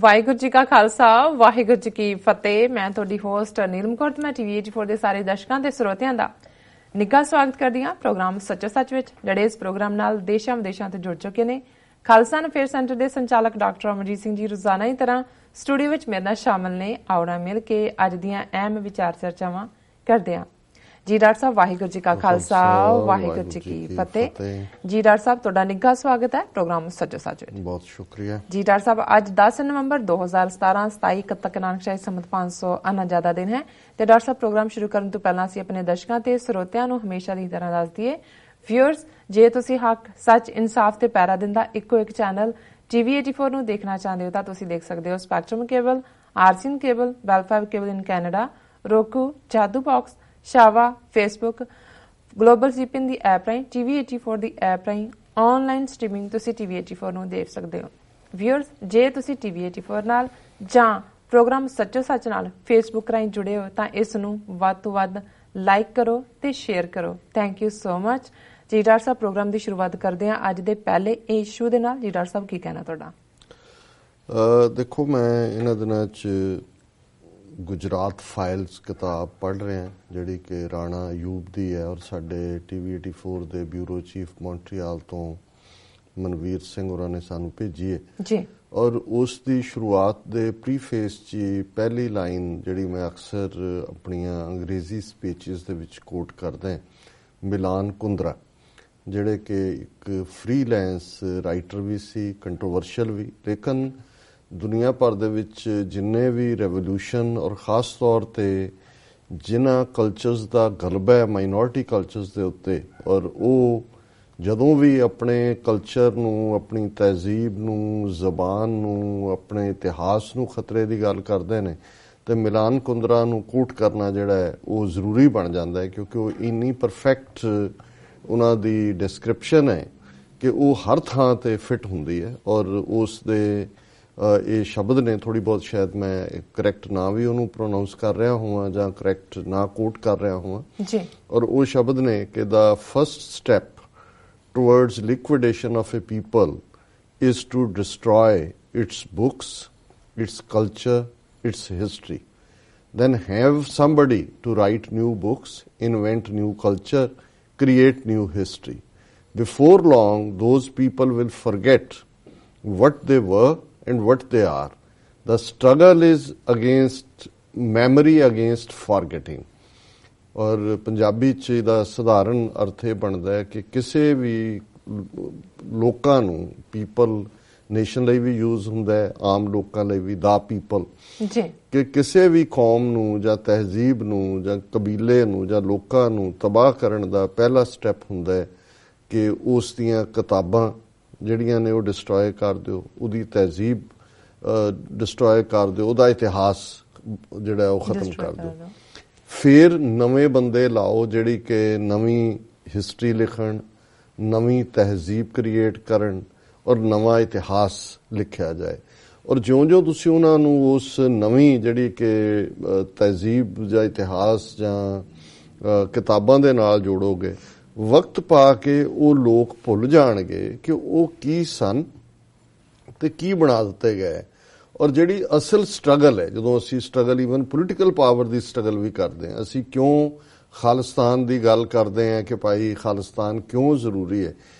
ਵਾਹਿਗੁਰੂ ਜੀ ਕਾ ਖਾਲਸਾ ਵਾਹਿਗੁਰੂ ਜੀ ਕੀ ਫਤਿਹ। ਮੈਂ ਤੁਹਾਡੀ ਹੋਸਟ ਨੀਲਮ ਕੌਰ ਤੇ ਮੈਂ ਟੀਵੀ 84 ਦੇ ਸਾਰੇ ਦਰਸ਼ਕਾਂ ਤੇ ਸਰੋਤਿਆਂ ਦਾ ਨਿੱਘਾ ਸਵਾਗਤ ਕਰਦੀ ਹਾਂ ਪ੍ਰੋਗਰਾਮ ਸੱਚੋ ਸੱਚ ਵਿੱਚ, ਜਿਹੜੇ ਇਸ ਪ੍ਰੋਗਰਾਮ ਨਾਲ ਦੇਸ਼ਾਂ ਵਿਦੇਸ਼ਾਂ ਤੋਂ ਜੁੜ ਚੁੱਕੇ ਨੇ। ਖਾਲਸਾ ਅਫੇਅਰ ਸੈਂਟਰ ਦੇ ਸੰਚਾਲਕ ਡਾਕਟਰ ਅਮਰਜੀਤ ਸਿੰਘ ਜੀ ਰੋਜ਼ਾਨਾ ਦੀ ਤਰ੍ਹਾਂ ਸਟੂਡੀਓ ਵਿੱਚ ਮੇਰੇ ਨਾਲ ਸ਼ਾਮਲ ਨੇ। ਆਉਣਾ ਮਿਲ ਕੇ ਅੱਜ ਦੀਆਂ ਅਹਿਮ ਵਿਚਾਰ ਚਰਚਾਵਾਂ ਕਰਦੇ ਹਾਂ। ਜੀ ਡਾਕਟਰ ਸਾਹਿਬ ਵਾਹਿਗੁਰੂ ਜੀ ਕਾ ਖਾਲਸਾ ਵਾਹਿਗੁਰੂ ਜੀ ਕੀ ਫਤਿਹ। ਜੀ ਡਾਕਟਰ ਸਾਹਿਬ ਤੁਹਾਡਾ ਨਿੱਘਾ ਸਵਾਗਤ ਹੈ ਪ੍ਰੋਗਰਾਮ ਸੱਚੋ ਸੱਚ ਵਿੱਚ। ਬਹੁਤ ਸ਼ੁਕਰੀਆ ਜੀ ਡਾਕਟਰ ਸਾਹਿਬ, ਅੱਜ 10 ਨਵੰਬਰ 2017 27 ਤੱਕ ਨਾਨਕ ਸ਼ਾਹੀ ਸੰਮਤ 549 ਦਾ ਦਿਨ ਹੈ ਤੇ ਡਾਕਟਰ ਸਾਹਿਬ ਪ੍ਰੋਗਰਾਮ ਸ਼ੁਰੂ ਕਰਨ ਤੋਂ ਪਹਿਲਾਂ ਅਸੀਂ ਆਪਣੇ ਦਰਸ਼ਕਾਂ ਤੇ ਸਰੋਤਿਆਂ ਨੂੰ ਹਮੇਸ਼ਾ ਦੀ ਤਰ੍ਹਾਂ ਦੱਸ ਦਈਏ, ਵਿਊਅਰਸ ਜੇ ਤੁਸੀਂ ਹੱਕ ਸੱਚ ਇਨਸਾਫ ਤੇ ਪੈਰਾ ਦਿੰਦਾ ਇੱਕੋ ਇੱਕ ਚੈਨਲ ਟੀਵੀ 84 ਨੂੰ ਦੇਖਣਾ ਚਾਹੁੰਦੇ ਹੋ ਤਾਂ ਤੁਸੀਂ ਦੇਖ ਸਕਦੇ ਹੋ Spectrum cable, RCN cable, Bell cable in Canada, Roku, Jadoo box, ਸ਼ਾਵਾ, ਫੇਸਬੁੱਕ, ਗਲੋਬਲ ਸੀਪਿਨ ਦੀ ਐਪ ਰਾਹੀਂ, ਟੀਵੀ 84 ਦੀ ਐਪ ਰਾਹੀਂ ਆਨਲਾਈਨ ਸਟ੍ਰੀਮਿੰਗ ਤੁਸੀਂ ਟੀਵੀ 84 ਨੂੰ ਦੇਖ ਸਕਦੇ ਹੋ। ਵਿਊਅਰਸ ਜੇ ਤੁਸੀਂ ਟੀਵੀ 84 ਨਾਲ ਜਾਂ ਪ੍ਰੋਗਰਾਮ ਸੱਚੋ ਸੱਚ ਨਾਲ ਫੇਸਬੁੱਕ ਰਾਹੀਂ ਜੁੜੇ ਹੋ ਤਾਂ ਇਸ ਨੂੰ ਵੱਧ ਤੋਂ ਵੱਧ ਲਾਈਕ ਕਰੋ ਤੇ ਸ਼ੇਅਰ ਕਰੋ। Thank you so much. ਜੀ ਡਾਕਟਰ ਸਾਹਿਬ ਪ੍ਰੋਗਰਾਮ ਦੀ ਸ਼ੁਰੂਆਤ ਕਰਦੇ ਹਾਂ ਅੱਜ ਦੇ ਪਹਿਲੇ ਇਸ਼ੂ ਦੇ ਨਾਲ। ਜੀ ਡਾਕਟਰ ਸਾਹਿਬ ਕੀ ਕਹਿਣਾ ਤੁਹਾਡਾ? ਦੇਖੋ, ਮੈਂ ਇਹਨਾਂ ਦਿਨਾਂ 'ਚ ਗੁਜਰਾਤ ਫਾਈਲਸ ਕਿਤਾਬ ਪੜ੍ਹ ਰਿਹਾ ਜਿਹੜੀ ਕਿ ਰਾਣਾ ਅਯੂਬ ਦੀ ਹੈ ਔਰ ਸਾਡੇ ਟੀਵੀ 84 ਦੇ ਬਿਊਰੋ ਚੀਫ ਮੌਂਟਰੀਆਲ ਤੋਂ ਮਨਵੀਰ ਸਿੰਘ ਹੋਰਾਂ ਨੇ ਸਾਨੂੰ ਭੇਜੀ ਹੈ ਜੀ। ਔਰ ਉਸ ਦੀ ਸ਼ੁਰੂਆਤ ਦੇ ਪ੍ਰੀਫੇਸ 'ਚ ਪਹਿਲੀ ਲਾਈਨ ਜਿਹੜੀ ਮੈਂ ਅਕਸਰ ਆਪਣੀਆਂ ਅੰਗਰੇਜ਼ੀ ਸਪੀਚਿਸ ਦੇ ਵਿੱਚ ਕੋਟ ਕਰਦਾ, ਮਿਲਾਨ ਕੁੰਦਰਾ ਜਿਹੜੇ ਕਿ ਇੱਕ ਫ੍ਰੀਲੈਂਸ ਰਾਈਟਰ ਵੀ ਸੀ, ਕੰਟਰੋਵਰਸ਼ੀਅਲ ਵੀ, ਲੇਕਿਨ ਦੁਨੀਆ ਭਰ ਦੇ ਵਿੱਚ ਜਿੰਨੇ ਵੀ ਰੈਵੋਲੂਸ਼ਨ ਔਰ ਖ਼ਾਸ ਤੌਰ 'ਤੇ ਜਿਨ੍ਹਾਂ ਕਲਚਰਸ ਦਾ ਗਲਬਾ ਹੈ ਮਾਈਨੋਰਿਟੀ ਕਲਚਰਸ ਦੇ ਉੱਤੇ, ਔਰ ਉਹ ਜਦੋਂ ਵੀ ਆਪਣੇ ਕਲਚਰ ਨੂੰ, ਆਪਣੀ ਤਹਿਜ਼ੀਬ ਨੂੰ, ਜ਼ਬਾਨ ਨੂੰ, ਆਪਣੇ ਇਤਿਹਾਸ ਨੂੰ ਖਤਰੇ ਦੀ ਗੱਲ ਕਰਦੇ ਨੇ ਤੇ ਮਿਲਾਨ ਕੁੰਦਰਾ ਨੂੰ ਕੋਟ ਕਰਨਾ ਜਿਹੜਾ ਹੈ ਉਹ ਜ਼ਰੂਰੀ ਬਣ ਜਾਂਦਾ ਹੈ, ਕਿਉਂਕਿ ਉਹ ਇੰਨੀ ਪਰਫੈਕਟ ਉਹਨਾਂ ਦੀ ਡਿਸਕ੍ਰਿਪਸ਼ਨ ਹੈ ਕਿ ਉਹ ਹਰ ਥਾਂ ਤੇ ਫਿੱਟ ਹੁੰਦੀ ਹੈ। ਔਰ ਉਸ ਦੇ ਇਹ ਸ਼ਬਦ ਨੇ, ਥੋੜੀ ਬਹੁਤ ਸ਼ਾਇਦ ਮੈਂ ਕਰੈਕਟ ਨਾ ਵੀ ਉਹਨੂੰ ਪ੍ਰੋਨਾਊਂਸ ਕਰ ਰਿਹਾ ਹੋਵਾਂ ਜਾਂ ਕਰੈਕਟ ਨਾ ਕੋਟ ਕਰ ਰਿਹਾ ਹੋਵਾਂ ਜੀ, ਔਰ ਉਹ ਸ਼ਬਦ ਨੇ ਕਿ the first step towards liquidation of a people is to destroy its books, its culture, its history, then have somebody to write new books, invent new culture, create new history. Before long, those people will forget what they were and what they are. The struggle is against memory, against forgetting. ਔਰ ਪੰਜਾਬੀ 'ਚ ਇਹਦਾ ਸਧਾਰਨ ਅਰਥ ਇਹ ਬਣਦਾ ਹੈ ਕਿ ਕਿਸੇ ਵੀ ਲੋਕਾਂ ਨੂੰ, ਪੀਪਲ ਨੇਸ਼ਨ ਲਈ ਵੀ ਯੂਜ਼ ਹੁੰਦਾ ਹੈ, ਆਮ ਲੋਕਾਂ ਲਈ ਵੀ, ਦਾ ਪੀਪਲ ਜੀ, ਕਿ ਕਿਸੇ ਵੀ ਕੌਮ ਨੂੰ ਜਾਂ ਤਹਿਜ਼ੀਬ ਨੂੰ ਜਾਂ ਕਬੀਲੇ ਨੂੰ ਜਾਂ ਲੋਕਾਂ ਨੂੰ ਤਬਾਹ ਕਰਨ ਦਾ ਪਹਿਲਾ ਸਟੈਪ ਹੁੰਦਾ ਹੈ ਕਿ ਉਸ ਦੀਆਂ ਕਿਤਾਬਾਂ ਜਿਹੜੀਆਂ ਨੇ ਉਹ ਡਿਸਟਰੋਏ ਕਰ ਦਿਓ, ਉਹਦੀ ਤਹਿਜ਼ੀਬ ਡਿਸਟਰੋਏ ਕਰ ਦਿਓ, ਉਹਦਾ ਇਤਿਹਾਸ ਜਿਹੜਾ ਉਹ ਖਤਮ ਕਰ ਦਿਓ। ਫਿਰ ਨਵੇਂ ਬੰਦੇ ਲਾਓ ਜਿਹੜੀ ਕਿ ਨਵੀਂ ਹਿਸਟਰੀ ਲਿਖਣ, ਨਵੀਂ ਤਹਿਜ਼ੀਬ ਕ੍ਰੀਏਟ ਕਰਨ ਔਰ ਨਵਾਂ ਇਤਿਹਾਸ ਲਿਖਿਆ ਜਾਏ। ਔਰ ਜਿਉਂ-ਜਿਉਂ ਤੁਸੀਂ ਉਹਨਾਂ ਨੂੰ ਉਸ ਨਵੀਂ ਜਿਹੜੀ ਕਿ ਤਹਿਜ਼ੀਬ ਜਾਂ ਇਤਿਹਾਸ ਜਾਂ ਕਿਤਾਬਾਂ ਦੇ ਨਾਲ ਜੋੜੋਗੇ, ਵਕਤ ਪਾ ਕੇ ਉਹ ਲੋਕ ਭੁੱਲ ਜਾਣਗੇ ਕਿ ਉਹ ਕੀ ਸਨ ਤੇ ਕੀ ਬਣਾ ਦਿੱਤੇ ਗਏ। ਔਰ ਜਿਹੜੀ ਅਸਲ ਸਟਰਗਲ ਹੈ, ਜਦੋਂ ਅਸੀਂ ਸਟਰਗਲ ਈਵਨ ਪੋਲੀਟੀਕਲ ਪਾਵਰ ਦੀ ਸਟਰਗਲ ਵੀ ਕਰਦੇ ਹਾਂ, ਅਸੀਂ ਕਿਉਂ ਖਾਲਿਸਤਾਨ ਦੀ ਗੱਲ ਕਰਦੇ ਹਾਂ ਕਿ ਭਾਈ ਖਾਲਿਸਤਾਨ ਕਿਉਂ ਜ਼ਰੂਰੀ ਹੈ,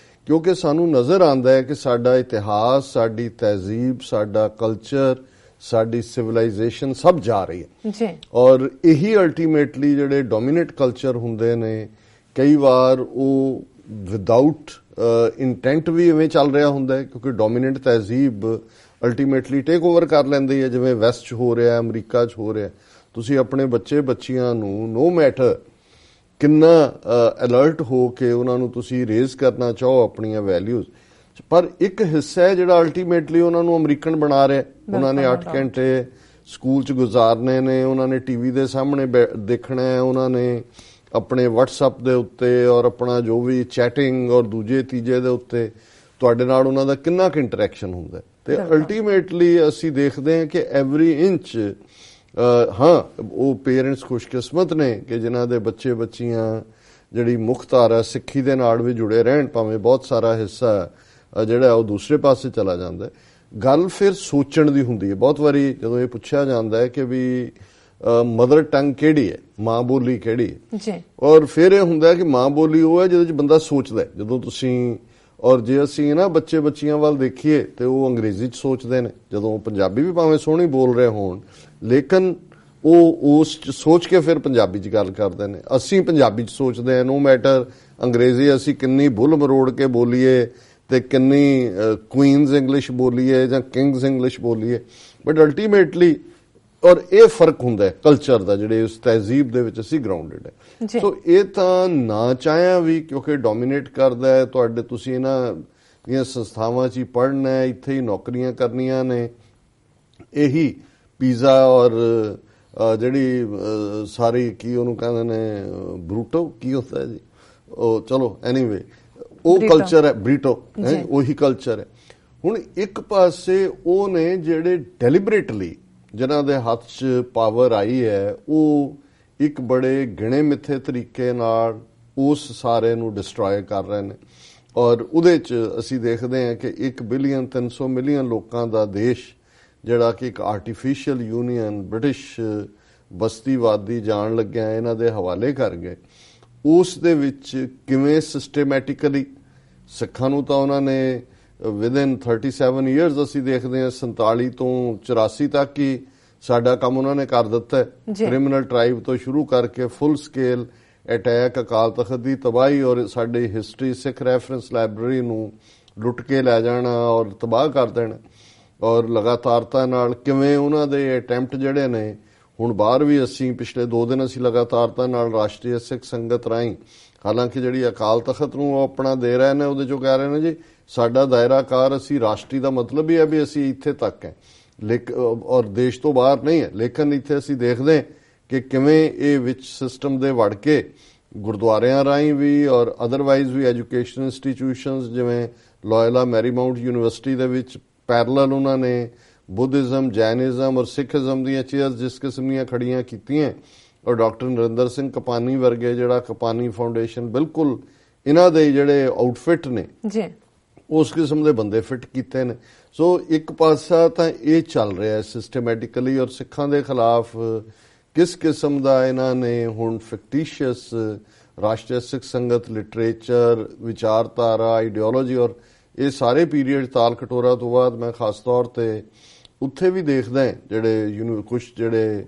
ਕਿਉਂਕਿ ਸਾਨੂੰ ਨਜ਼ਰ ਆਉਂਦਾ ਹੈ ਕਿ ਸਾਡਾ ਇਤਿਹਾਸ, ਸਾਡੀ ਤਹਿਜ਼ੀਬ, ਸਾਡਾ ਕਲਚਰ, ਸਾਡੀ ਸਿਵਲਾਈਜੇਸ਼ਨ ਸਭ ਜਾ ਰਹੀ ਹੈ ਜੀ। ਔਰ ਇਹੀ ਅਲਟੀਮੇਟਲੀ ਜਿਹੜੇ ਡੋਮੀਨੇਟ ਕਲਚਰ ਹੁੰਦੇ ਨੇ, ਕਈ ਵਾਰ ਉਹ ਵਿਦਆਊਟ ਇੰਟੈਂਟ ਵੀ ਇਵੇਂ ਚੱਲ ਰਿਹਾ ਹੁੰਦਾ ਹੈ, ਕਿਉਂਕਿ ਡੋਮੀਨੈਂਟ ਤਹਿਜ਼ੀਬ ਅਲਟੀਮੇਟਲੀ ਟੇਕ ਓਵਰ ਕਰ ਲੈਂਦੀ ਹੈ, ਜਿਵੇਂ ਵੈਸਟ 'ਚ ਹੋ ਰਿਹਾ, ਅਮਰੀਕਾ 'ਚ ਹੋ ਰਿਹਾ। ਤੁਸੀਂ ਆਪਣੇ ਬੱਚਿਆਂ ਨੂੰ ਨੋ ਮੈਟਰ ਕਿੰਨਾ ਅਲਰਟ ਹੋ ਕੇ ਉਹਨਾਂ ਨੂੰ ਤੁਸੀਂ ਰੇਜ਼ ਕਰਨਾ ਚਾਹੋ ਆਪਣੀਆਂ ਵੈਲਿਊਜ਼, ਪਰ ਇੱਕ ਹਿੱਸਾ ਹੈ ਜਿਹੜਾ ਅਲਟੀਮੇਟਲੀ ਉਹਨਾਂ ਨੂੰ ਅਮਰੀਕਨ ਬਣਾ ਰਿਹਾ। ਉਹਨਾਂ ਨੇ 8 ਘੰਟੇ ਸਕੂਲ 'ਚ ਗੁਜ਼ਾਰਨੇ ਨੇ, ਉਹਨਾਂ ਨੇ ਟੀਵੀ ਦੇ ਸਾਹਮਣੇ ਦੇਖਣਾ ਹੈ, ਉਹਨਾਂ ਨੇ ਆਪਣੇ ਵਟਸਐਪ ਦੇ ਉੱਤੇ ਔਰ ਆਪਣਾ ਜੋ ਵੀ ਚੈਟਿੰਗ ਔਰ ਦੂਜੇ ਤੀਜੇ ਦੇ ਉੱਤੇ ਤੁਹਾਡੇ ਨਾਲ ਉਹਨਾਂ ਦਾ ਕਿੰਨਾ ਕੁ ਇੰਟਰੈਕਸ਼ਨ ਹੁੰਦਾ। ਤੇ ਅਲਟੀਮੇਟਲੀ ਅਸੀਂ ਦੇਖਦੇ ਹਾਂ ਕਿ ਐਵਰੀ ਇੰਚ ਹਾਂ ਉਹ ਪੇਰੈਂਟਸ ਖੁਸ਼ਕਿਸਮਤ ਨੇ ਕਿ ਜਿਨ੍ਹਾਂ ਦੇ ਬੱਚੀਆਂ ਜਿਹੜੀ ਮੁੱਖ ਧਾਰਾ ਸਿੱਖੀ ਦੇ ਨਾਲ ਵੀ ਜੁੜੇ ਰਹਿਣ, ਭਾਵੇਂ ਬਹੁਤ ਸਾਰਾ ਹਿੱਸਾ ਜਿਹੜਾ ਉਹ ਦੂਸਰੇ ਪਾਸੇ ਚਲਾ ਜਾਂਦਾ, ਗੱਲ ਫਿਰ ਸੋਚਣ ਦੀ ਹੁੰਦੀ ਹੈ। ਬਹੁਤ ਵਾਰੀ ਜਦੋਂ ਇਹ ਪੁੱਛਿਆ ਜਾਂਦਾ ਹੈ ਕਿ ਵੀ ਮਦਰ ਟੰਗ ਕਿਹੜੀ ਹੈ, ਮਾਂ ਬੋਲੀ ਕਿਹੜੀ ਹੈ ਜੀ, ਔਰ ਫਿਰ ਇਹ ਹੁੰਦਾ ਕਿ ਮਾਂ ਬੋਲੀ ਉਹ ਹੈ ਜਿਹਦੇ ਚ ਬੰਦਾ ਸੋਚਦਾ। ਜਦੋਂ ਤੁਸੀਂ ਔਰ ਜੇ ਅਸੀਂ ਨਾ ਬੱਚੇ ਬੱਚੀਆਂ ਵੱਲ ਦੇਖੀਏ ਤੇ ਉਹ ਅੰਗਰੇਜ਼ੀ ਚ ਸੋਚਦੇ ਨੇ, ਜਦੋਂ ਪੰਜਾਬੀ ਵੀ ਭਾਵੇਂ ਸੋਹਣੀ ਬੋਲ ਰਹੇ ਹੋਣ ਲੇਕਿਨ ਉਹ ਉਸ ਚ ਸੋਚ ਕੇ ਫਿਰ ਪੰਜਾਬੀ ਚ ਗੱਲ ਕਰਦੇ ਨੇ। ਅਸੀਂ ਪੰਜਾਬੀ ਚ ਸੋਚਦੇ ਹਾਂ, ਨੋ ਮੈਟਰ ਅੰਗਰੇਜ਼ੀ ਅਸੀਂ ਕਿੰਨੀ ਬੁੱਲ ਮਰੋੜ ਕੇ ਬੋਲੀਏ ਤੇ ਕਿੰਨੀ ਕੁਈਨਜ਼ ਇੰਗਲਿਸ਼ ਬੋਲੀਏ ਜਾਂ ਕਿੰਗਜ਼ ਇੰਗਲਿਸ਼ ਬੋਲੀਏ, ਬਟ ਅਲਟੀਮੇਟਲੀ ਔਰ ਇਹ ਫਰਕ ਹੁੰਦਾ ਹੈ ਕਲਚਰ ਦਾ, ਜਿਹੜੇ ਉਸ ਤਹਿਜ਼ੀਬ ਦੇ ਵਿੱਚ ਅਸੀਂ ਗਰਾਊਂਡਡ ਹੈ। ਸੋ ਇਹ ਤਾਂ ਨਾ ਚਾਹਿਆ ਵੀ ਕਿਉਂਕਿ ਡੋਮੀਨੇਟ ਕਰਦਾ ਹੈ ਤੁਹਾਡੇ, ਤੁਸੀਂ ਇਹਨਾਂ ਦੀਆਂ ਸੰਸਥਾਵਾਂ 'ਚ ਹੀ ਪੜ੍ਹਨਾ ਹੈ, ਇੱਥੇ ਹੀ ਨੌਕਰੀਆਂ ਕਰਨੀਆਂ ਨੇ, ਇਹੀ ਪੀਜ਼ਾ ਔਰ ਜਿਹੜੀ ਸਾਰੀ ਕੀ ਉਹਨੂੰ ਕਹਿੰਦੇ ਨੇ ਬਰੂਟੋ ਕੀ ਹੁੰਦਾ ਹੈ ਜੀ, ਉਹ ਚਲੋ ਐਨੀਵੇ ਉਹ ਕਲਚਰ ਹੈ, ਬਰੀਟੋ ਹੈ, ਉਹੀ ਕਲਚਰ ਹੈ। ਹੁਣ ਇੱਕ ਪਾਸੇ ਉਹ ਨੇ ਜਿਹੜੇ ਡੈਲੀਬਰੇਟਲੀ ਜਿਨ੍ਹਾਂ ਦੇ ਹੱਥ 'ਚ ਪਾਵਰ ਆਈ ਹੈ, ਉਹ ਇੱਕ ਬੜੇ ਗਿਣੇ ਮਿੱਥੇ ਤਰੀਕੇ ਨਾਲ ਉਸ ਸਾਰੇ ਨੂੰ ਡਿਸਟਰੋਏ ਕਰ ਰਹੇ ਨੇ। ਔਰ ਉਹਦੇ 'ਚ ਅਸੀਂ ਦੇਖਦੇ ਹਾਂ ਕਿ 1 ਬਿਲੀਅਨ 300 ਮਿਲੀਅਨ ਲੋਕਾਂ ਦਾ ਦੇਸ਼ ਜਿਹੜਾ ਕਿ ਇੱਕ ਆਰਟੀਫੀਸ਼ੀਅਲ ਯੂਨੀਅਨ ਬ੍ਰਿਟਿਸ਼ ਬਸਤੀਵਾਦੀ ਜਾਣ ਲੱਗਿਆ ਇਹਨਾਂ ਦੇ ਹਵਾਲੇ ਕਰ ਗਏ। ਉਸ ਦੇ ਵਿੱਚ ਕਿਵੇਂ ਸਿਸਟੇਮੈਟਿਕਲੀ ਸਿੱਖਾਂ ਨੂੰ ਤਾਂ ਉਹਨਾਂ ਨੇ ਵਿਦਿਨ 37 ਇਅਰਸ ਅਸੀਂ ਦੇਖਦੇ ਹਾਂ 47 ਤੋਂ 84 ਤੱਕ ਹੀ ਸਾਡਾ ਕੰਮ ਉਹਨਾਂ ਨੇ ਕਰ ਦਿੱਤਾ ਹੈ। ਕ੍ਰਿਮੀਨਲ ਟ੍ਰਾਈਬ ਤੋਂ ਸ਼ੁਰੂ ਕਰਕੇ ਫੁੱਲ ਸਕੇਲ ਅਟੈਕ, ਅਕਾਲ ਤਖਤ ਦੀ ਤਬਾਹੀ ਔਰ ਸਾਡੀ ਹਿਸਟਰੀ ਸਿੱਖ ਰੈਫਰੈਂਸ ਲਾਇਬ੍ਰੇਰੀ ਨੂੰ ਲੁੱਟ ਕੇ ਲੈ ਜਾਣਾ ਔਰ ਤਬਾਹ ਕਰ ਦੇਣਾ। ਔਰ ਲਗਾਤਾਰਤਾ ਨਾਲ ਕਿਵੇਂ ਉਹਨਾਂ ਦੇ ਅਟੈਂਪਟ ਜਿਹੜੇ ਨੇ, ਹੁਣ ਬਾਹਰ ਵੀ ਅਸੀਂ ਪਿਛਲੇ 2 ਦਿਨ ਅਸੀਂ ਲਗਾਤਾਰਤਾ ਨਾਲ ਰਾਸ਼ਟਰੀ ਸਿੱਖ ਸੰਗਤ ਰਾਹੀਂ, ਹਾਲਾਂਕਿ ਜਿਹੜੀ ਅਕਾਲ ਤਖਤ ਨੂੰ ਉਹ ਆਪਣਾ ਦੇ ਰਹੇ ਨੇ, ਉਹਦੇ ਚੋਂ ਕਹਿ ਰਹੇ ਨੇ ਜੀ ਸਾਡਾ ਦਾਇਰਾ ਕਾਰ ਅਸੀਂ ਰਾਸ਼ਟਰੀ ਦਾ ਮਤਲਬ ਹੀ ਹੈ ਵੀ ਅਸੀਂ ਇੱਥੇ ਤੱਕ ਹੈ ਔਰ ਦੇਸ਼ ਤੋਂ ਬਾਹਰ ਨਹੀਂ ਹੈ। ਲੇਕਿਨ ਇੱਥੇ ਅਸੀਂ ਦੇਖਦੇ ਕਿ ਕਿਵੇਂ ਇਹ ਵਿੱਚ ਸਿਸਟਮ ਦੇ ਵੜ ਕੇ ਗੁਰਦੁਆਰਿਆਂ ਰਾਹੀਂ ਵੀ ਔਰ ਅਦਰਵਾਈਜ਼ ਵੀ ਐਜੂਕੇਸ਼ਨ ਇੰਸਟੀਟਿਊਸ਼ਨਸ ਜਿਵੇਂ ਲੋਇਲਾ ਮੈਰੀਮਾਊਂਟ ਯੂਨੀਵਰਸਿਟੀ ਦੇ ਵਿੱਚ ਪੈਰਲਲ ਉਹਨਾਂ ਨੇ ਬੁੱਧਿਜ਼ਮ, ਜੈਨਿਜ਼ਮ ਔਰ ਸਿੱਖਿਜ਼ਮ ਦੀਆਂ ਚੇਅਰਸ ਜਿਸ ਕਿਸਮ ਦੀਆਂ ਖੜੀਆਂ ਕੀਤੀਆਂ। ਔਰ ਡਾਕਟਰ ਨਰਿੰਦਰ ਸਿੰਘ ਕਪਾਨੀ ਵਰਗੇ, ਜਿਹੜਾ ਕਪਾਨੀ ਫਾਊਂਡੇਸ਼ਨ ਬਿਲਕੁਲ ਇਹਨਾਂ ਦੇ ਜਿਹੜੇ ਆਊਟਫਿਟ ਨੇ ਜੀ, ਉਸ ਕਿਸਮ ਦੇ ਬੰਦੇ ਫਿੱਟ ਕੀਤੇ ਨੇ। ਸੋ ਇੱਕ ਪਾਸਾ ਤਾਂ ਇਹ ਚੱਲ ਰਿਹਾ ਸਿਸਟੇਮੈਟਿਕਲੀ ਔਰ ਸਿੱਖਾਂ ਦੇ ਖਿਲਾਫ ਕਿਸ ਕਿਸਮ ਦਾ ਇਹਨਾਂ ਨੇ ਹੁਣ ਫਿਕਟੀਸ਼ੀਅਸ ਰਾਸ਼ਟਰੀ ਸਿੱਖ ਸੰਗਤ ਲਿਟਰੇਚਰ, ਵਿਚਾਰਧਾਰਾ, ਆਈਡੀਓਲੋਜੀ ਔਰ ਇਹ ਸਾਰੇ ਪੀਰੀਅਡ ਤਾਲ ਕਟੋਰਾ ਤੋਂ ਬਾਅਦ ਮੈਂ ਖਾਸ ਤੌਰ ਤੇ ਉੱਥੇ ਵੀ ਦੇਖਦਾ ਜਿਹੜੇ ਕੁਝ ਜਿਹੜੇ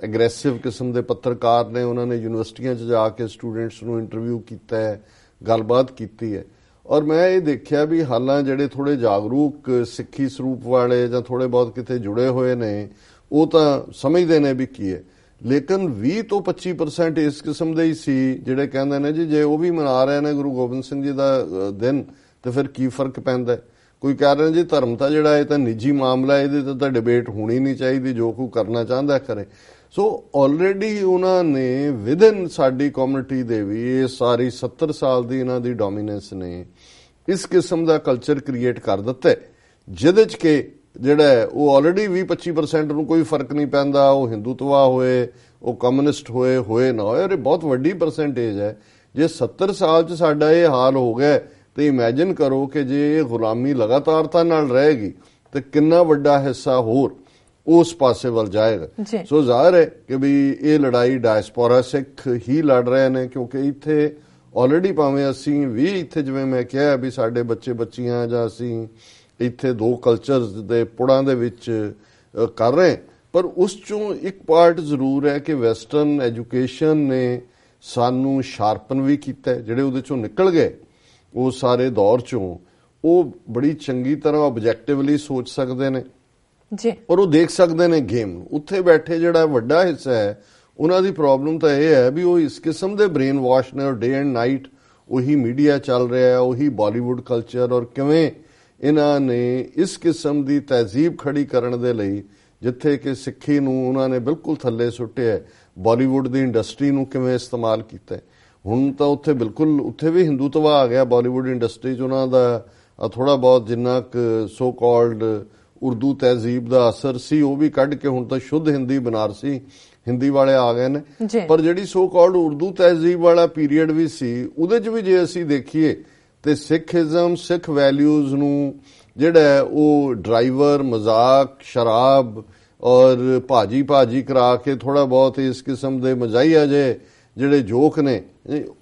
ਐਗਰੈਸਿਵ ਕਿਸਮ ਦੇ ਪੱਤਰਕਾਰ ਨੇ, ਉਹਨਾਂ ਨੇ ਯੂਨੀਵਰਸਿਟੀਆਂ 'ਚ ਜਾ ਕੇ ਸਟੂਡੈਂਟਸ ਨੂੰ ਇੰਟਰਵਿਊ ਕੀਤਾ ਹੈ, ਗੱਲਬਾਤ ਕੀਤੀ ਹੈ। ਔਰ ਮੈਂ ਇਹ ਦੇਖਿਆ ਵੀ ਹਾਲਾਂ ਜਿਹੜੇ ਥੋੜੇ ਜਾਗਰੂਕ ਸਿੱਖੀ ਸਰੂਪ ਵਾਲੇ ਜਾਂ ਥੋੜੇ ਬਹੁਤ ਕਿਤੇ ਜੁੜੇ ਹੋਏ ਨੇ, ਉਹ ਤਾਂ ਸਮਝਦੇ ਨੇ ਵੀ ਕੀ ਹੈ। ਲੇਕਿਨ 20 ਤੋਂ 25% ਇਸ ਕਿਸਮ ਦੇ ਹੀ ਸੀ ਜਿਹੜੇ ਕਹਿੰਦੇ ਨੇ ਜੀ ਜੇ ਉਹ ਵੀ ਮਨਾ ਰਹੇ ਨੇ ਗੁਰੂ ਗੋਬਿੰਦ ਸਿੰਘ ਜੀ ਦਾ ਦਿਨ ਤੇ ਫਿਰ ਕੀ ਫਰਕ ਪੈਂਦਾ। ਕੋਈ ਕਹਿ ਰਹੇ ਜੀ ਧਰਮ ਤਾਂ ਜਿਹੜਾ ਇਹ ਤਾਂ ਨਿੱਜੀ ਮਾਮਲਾ, ਇਹਦੇ ਤੇ ਤਾਂ ਡਿਬੇਟ ਹੋਣੀ ਨਹੀਂ ਚਾਹੀਦੀ, ਜੋ ਕੋਈ ਕਰਨਾ ਚਾਹੁੰਦਾ ਕਰੇ। ਸੋ ਆਲਰੇਡੀ ਉਹਨਾਂ ਨੇ ਵਿਦਨ ਸਾਡੀ ਕਮਿਊਨਿਟੀ ਦੇ ਵੀ ਇਹ ਸਾਰੀ 70 ਸਾਲ ਦੀ ਇਹਨਾਂ ਦੀ ਡੋਮੀਨੈਂਸ ਨੇ ਇਸ ਕਿਸਮ ਦਾ ਕਲਚਰ ਕ੍ਰੀਏਟ ਕਰ ਦਿੱਤਾ ਜਿਹਦੇ 'ਚ ਕਿ ਜਿਹੜਾ ਉਹ ਆਲਰੇਡੀ 20-25% ਨੂੰ ਕੋਈ ਫਰਕ ਨਹੀਂ ਪੈਂਦਾ। ਉਹ ਹਿੰਦੂਤਵਾ ਹੋਏ, ਉਹ ਕਮਿਊਨਿਸਟ ਹੋਏ ਨਾ ਹੋਏ, ਔਰ ਇਹ ਬਹੁਤ ਵੱਡੀ ਪਰਸੈਂਟੇਜ ਹੈ। ਜੇ 70 ਸਾਲ 'ਚ ਸਾਡਾ ਇਹ ਹਾਲ ਹੋ ਗਿਆ ਤੇ ਇਮੇਜਿਨ ਕਰੋ ਕਿ ਜੇ ਇਹ ਗੁਲਾਮੀ ਲਗਾਤਾਰਤਾ ਨਾਲ ਰਹੇਗੀ ਤੇ ਕਿੰਨਾ ਵੱਡਾ ਹਿੱਸਾ ਹੋਰ ਉਸ ਪਾਸੇ ਵੱਲ ਜਾਏਗਾ। ਸੋ ਜ਼ਾਹਿਰ ਹੈ ਕਿ ਵੀ ਇਹ ਲੜਾਈ ਡਾਇਸਪੋਰਾ ਸਿੱਖ ਹੀ ਲੜ ਰਹੇ ਨੇ, ਕਿਉਂਕਿ ਇੱਥੇ ਆਲਰੇਡੀ ਭਾਵੇਂ ਅਸੀਂ ਵੀ ਇੱਥੇ ਜਿਵੇਂ ਮੈਂ ਕਿਹਾ ਵੀ ਸਾਡੇ ਬੱਚੇ ਬੱਚੀਆਂ ਜਾਂ ਅਸੀਂ ਇੱਥੇ 2 ਕਲਚਰਸ ਦੇ ਪੁੜਾਂ ਦੇ ਵਿੱਚ ਕਰ ਰਹੇ, ਪਰ ਉਸ ਚੋਂ ਇੱਕ ਪਾਰਟ ਜ਼ਰੂਰ ਹੈ ਕਿ ਵੈਸਟਰਨ ਐਜੂਕੇਸ਼ਨ ਨੇ ਸਾਨੂੰ ਸ਼ਾਰਪਨ ਵੀ ਕੀਤਾ। ਜਿਹੜੇ ਉਹਦੇ ਚੋਂ ਨਿਕਲ ਗਏ ਉਹ ਸਾਰੇ ਦੌਰ ਚੋਂ, ਉਹ ਬੜੀ ਚੰਗੀ ਤਰ੍ਹਾਂ ਆਬਜੈਕਟਿਵਲੀ ਸੋਚ ਸਕਦੇ ਨੇ ਜੀ, ਔਰ ਉਹ ਦੇਖ ਸਕਦੇ ਨੇ ਗੇਮ ਨੂੰ। ਉੱਥੇ ਬੈਠੇ ਜਿਹੜਾ ਵੱਡਾ ਹਿੱਸਾ ਹੈ ਉਹਨਾਂ ਦੀ ਪ੍ਰੋਬਲਮ ਤਾਂ ਇਹ ਹੈ ਵੀ ਉਹ ਇਸ ਕਿਸਮ ਦੇ ਬ੍ਰੇਨ ਵਾਸ਼ ਨੇ, ਔਰ ਡੇ ਐਂਡ ਨਾਈਟ ਉਹੀ ਮੀਡੀਆ ਚੱਲ ਰਿਹਾ, ਉਹੀ ਬਾਲੀਵੁੱਡ ਕਲਚਰ, ਔਰ ਕਿਵੇਂ ਇਹਨਾਂ ਨੇ ਇਸ ਕਿਸਮ ਦੀ ਤਹਿਜ਼ੀਬ ਖੜੀ ਕਰਨ ਦੇ ਲਈ ਜਿੱਥੇ ਕਿ ਸਿੱਖੀ ਨੂੰ ਉਹਨਾਂ ਨੇ ਬਿਲਕੁਲ ਥੱਲੇ ਸੁੱਟਿਆ, ਬਾਲੀਵੁੱਡ ਦੀ ਇੰਡਸਟਰੀ ਨੂੰ ਕਿਵੇਂ ਇਸਤੇਮਾਲ ਕੀਤਾ। ਹੁਣ ਤਾਂ ਉੱਥੇ ਬਿਲਕੁਲ ਉੱਥੇ ਵੀ ਹਿੰਦੂਤਵਾ ਆ ਗਿਆ ਬਾਲੀਵੁੱਡ ਇੰਡਸਟਰੀ 'ਚ। ਉਹਨਾਂ ਦਾ ਥੋੜਾ ਬਹੁਤ ਜਿੰਨਾ ਕੁ ਸੋ ਕਾਲਡ ਉਰਦੂ ਤਹਿਜ਼ੀਬ ਦਾ ਅਸਰ ਸੀ ਉਹ ਵੀ ਕੱਢ ਕੇ ਹੁਣ ਤਾਂ ਸ਼ੁੱਧ ਹਿੰਦੀ ਬਨਾਰਸੀ ਹਿੰਦੀ ਵਾਲੇ ਆ ਗਏ ਨੇ। ਪਰ ਜਿਹੜੀ ਸੋ ਕਾਲਡ ਉਰਦੂ ਤਹਿਜ਼ੀਬ ਵਾਲਾ ਪੀਰੀਅਡ ਵੀ ਸੀ, ਉਹਦੇ 'ਚ ਵੀ ਜੇ ਅਸੀਂ ਦੇਖੀਏ ਤੇ ਸਿੱਖਿਜ਼ਮ, ਸਿੱਖ ਵੈਲਿਊਜ਼ ਨੂੰ ਜਿਹੜਾ ਹੈ ਉਹ ਡਰਾਈਵਰ, ਮਜ਼ਾਕ, ਸ਼ਰਾਬ ਔਰ ਭਾਜੀ ਕਰਾ ਕੇ ਥੋੜਾ ਬਹੁਤ ਇਸ ਕਿਸਮ ਦੇ ਮਜ਼ਾਹੀਆ ਜਿਹੜੇ ਜੋਕ ਨੇ